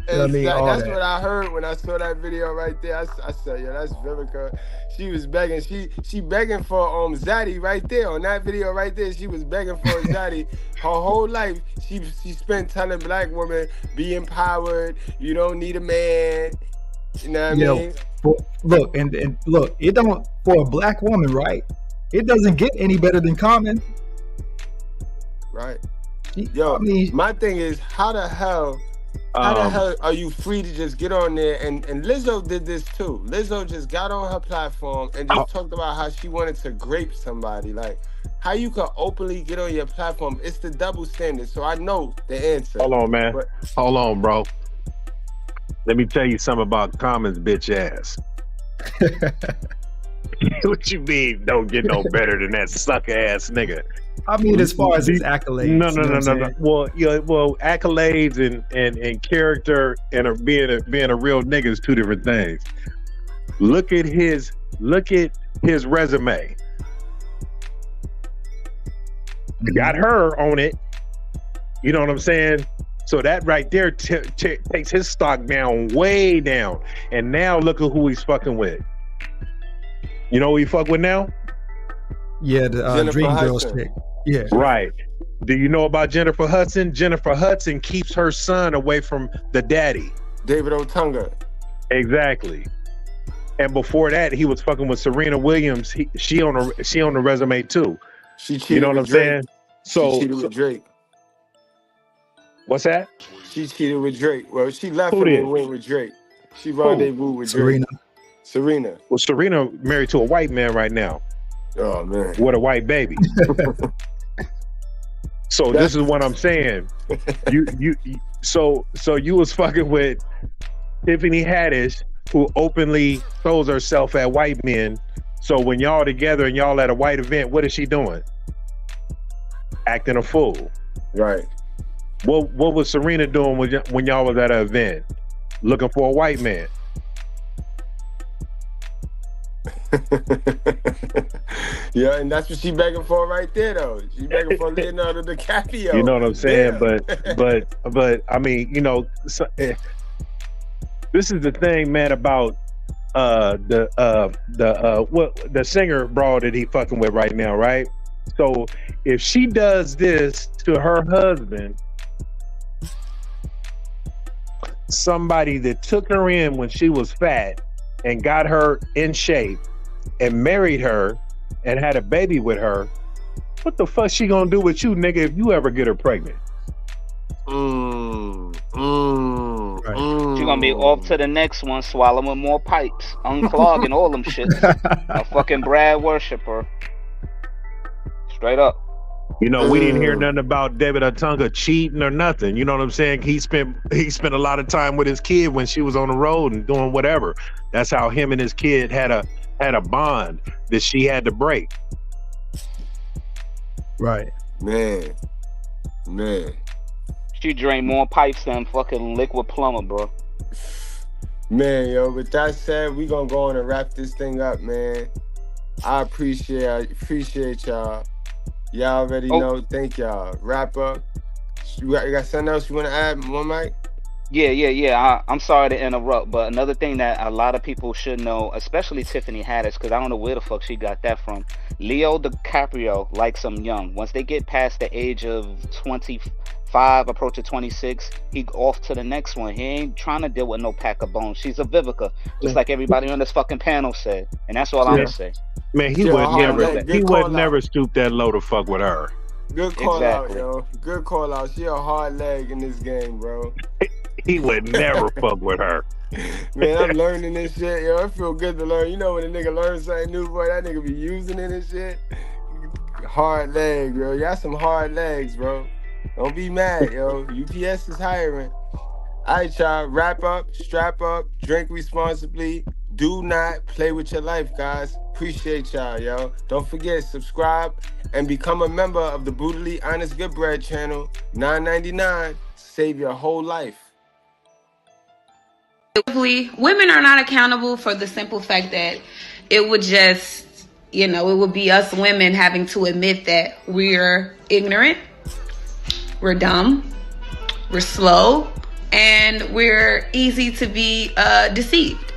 you know what I mean?
That's what I heard when I saw that video right there. I said, yeah, that's Vivica. She was begging. She begging for Zaddy right there on that video right there. She was begging for Zaddy. Her whole life, she spent telling black women, be empowered. You don't need a man. You know what I mean?
Look, and look, it don't, for a black woman, right? It doesn't get any better than Common.
Right. Yo, I mean, my thing is, how the hell are you free to just get on there? And Lizzo did this too. Lizzo just got on her platform and just talked about how she wanted to grape somebody. Like, how you can openly get on your platform? It's the double standard. So I know the answer.
Hold on, man. Hold on, bro. Let me tell you something about Common's bitch ass. What you mean don't get no better than that sucker ass nigga?
I mean, as far as his accolades.
No. Well, accolades and character and being a real nigga is two different things. Look at his resume. Got her on it. You know what I'm saying? So that right there takes his stock down, way down. And now look at who he's fucking with. You know who he fuck with now?
Yeah, the Dream Girls chick. Yeah.
Right. Do you know about Jennifer Hudson? Jennifer Hudson keeps her son away from the daddy.
David Otunga.
Exactly. And before that, he was fucking with Serena Williams. She on the resume too.
She cheated.
You know what I'm
Drake.
saying? So
she cheated with Drake.
What's that?
She cheated with Drake. Well, she left
Who
him
did?
and went with Drake. She rendezvoused with
Serena.
Drake. Serena.
Well, Serena married to a white man right now.
Oh man.
With a white baby. So this is what I'm saying. So you was fucking with Tiffany Haddish, who openly throws herself at white men. So when y'all together and y'all at a white event, what is she doing? Acting a fool.
Right.
What was Serena doing when y'all was at an event? Looking for a white man.
Yeah, and that's what she begging for right there, though. She begging for Leonardo DiCaprio.
You know what I'm saying?
Yeah.
But I mean, you know, this is the thing, man, about the singer broad that he fucking with right now, right? So if she does this to her husband, somebody that took her in when she was fat and got her in shape and married her and had a baby with her, what the fuck she gonna do with you, nigga, if you ever get her pregnant?
She gonna be off to the next one, swallowing more pipes, unclogging all them shits. A fucking Brad worshiper. Straight up.
You know, we didn't hear nothing about David Otunga cheating or nothing. You know what I'm saying? He spent a lot of time with his kid when she was on the road and doing whatever. That's how him and his kid had a bond that she had to break.
Right.
Man.
She drained more pipes than fucking Liquid Plumber, bro.
Man, yo, with that said, we gonna go on and wrap this thing up, man. I appreciate y'all. Y'all already know. Thank y'all. Wrap up. You got something else you want to add, one mic?
Yeah. I'm sorry to interrupt, but another thing that a lot of people should know, especially Tiffany Haddish, because I don't know where the fuck she got that from. Leo DiCaprio likes them young. Once they get past the age of 25, approaching 26, he off to the next one. He ain't trying to deal with no pack of bones. She's a Vivica, just like everybody on this fucking panel said. And that's all I'm gonna say.
Man, he would never stoop that low to fuck with her.
Good call out, yo. Good call out. She a hard leg in this game, bro.
He would never fuck with her.
Man, I'm learning this shit, yo. It feel good to learn. You know when a nigga learns something new, boy, that nigga be using it and shit. Hard leg, bro. Y'all some hard legs, bro. Don't be mad, yo. UPS is hiring. All right, y'all. Wrap up, strap up, drink responsibly. Do not play with your life, guys. Appreciate y'all, yo. Don't forget, subscribe and become a member of the Brutally Honest Goodbread channel. $9.99. Save your whole life.
Women are not accountable for the simple fact that it would just, it would be us women having to admit that we're ignorant, we're dumb, we're slow, and we're easy to be deceived.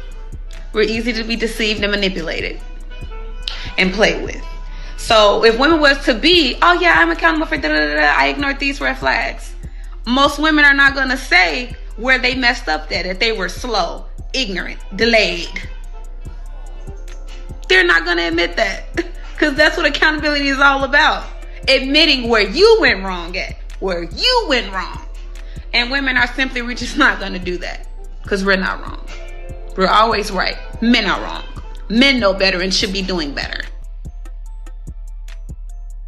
We're easy to be deceived and manipulated and played with. So if women was to be, oh yeah, I'm accountable for I ignored these red flags. Most women are not going to say where they messed up that they were slow, ignorant, delayed. They're not going to admit that because that's what accountability is all about. Admitting where you went wrong at, where you went wrong. And women are simply, we're just not going to do that because we're not wrong. We're always right. Men are wrong. Men know better and should be doing better.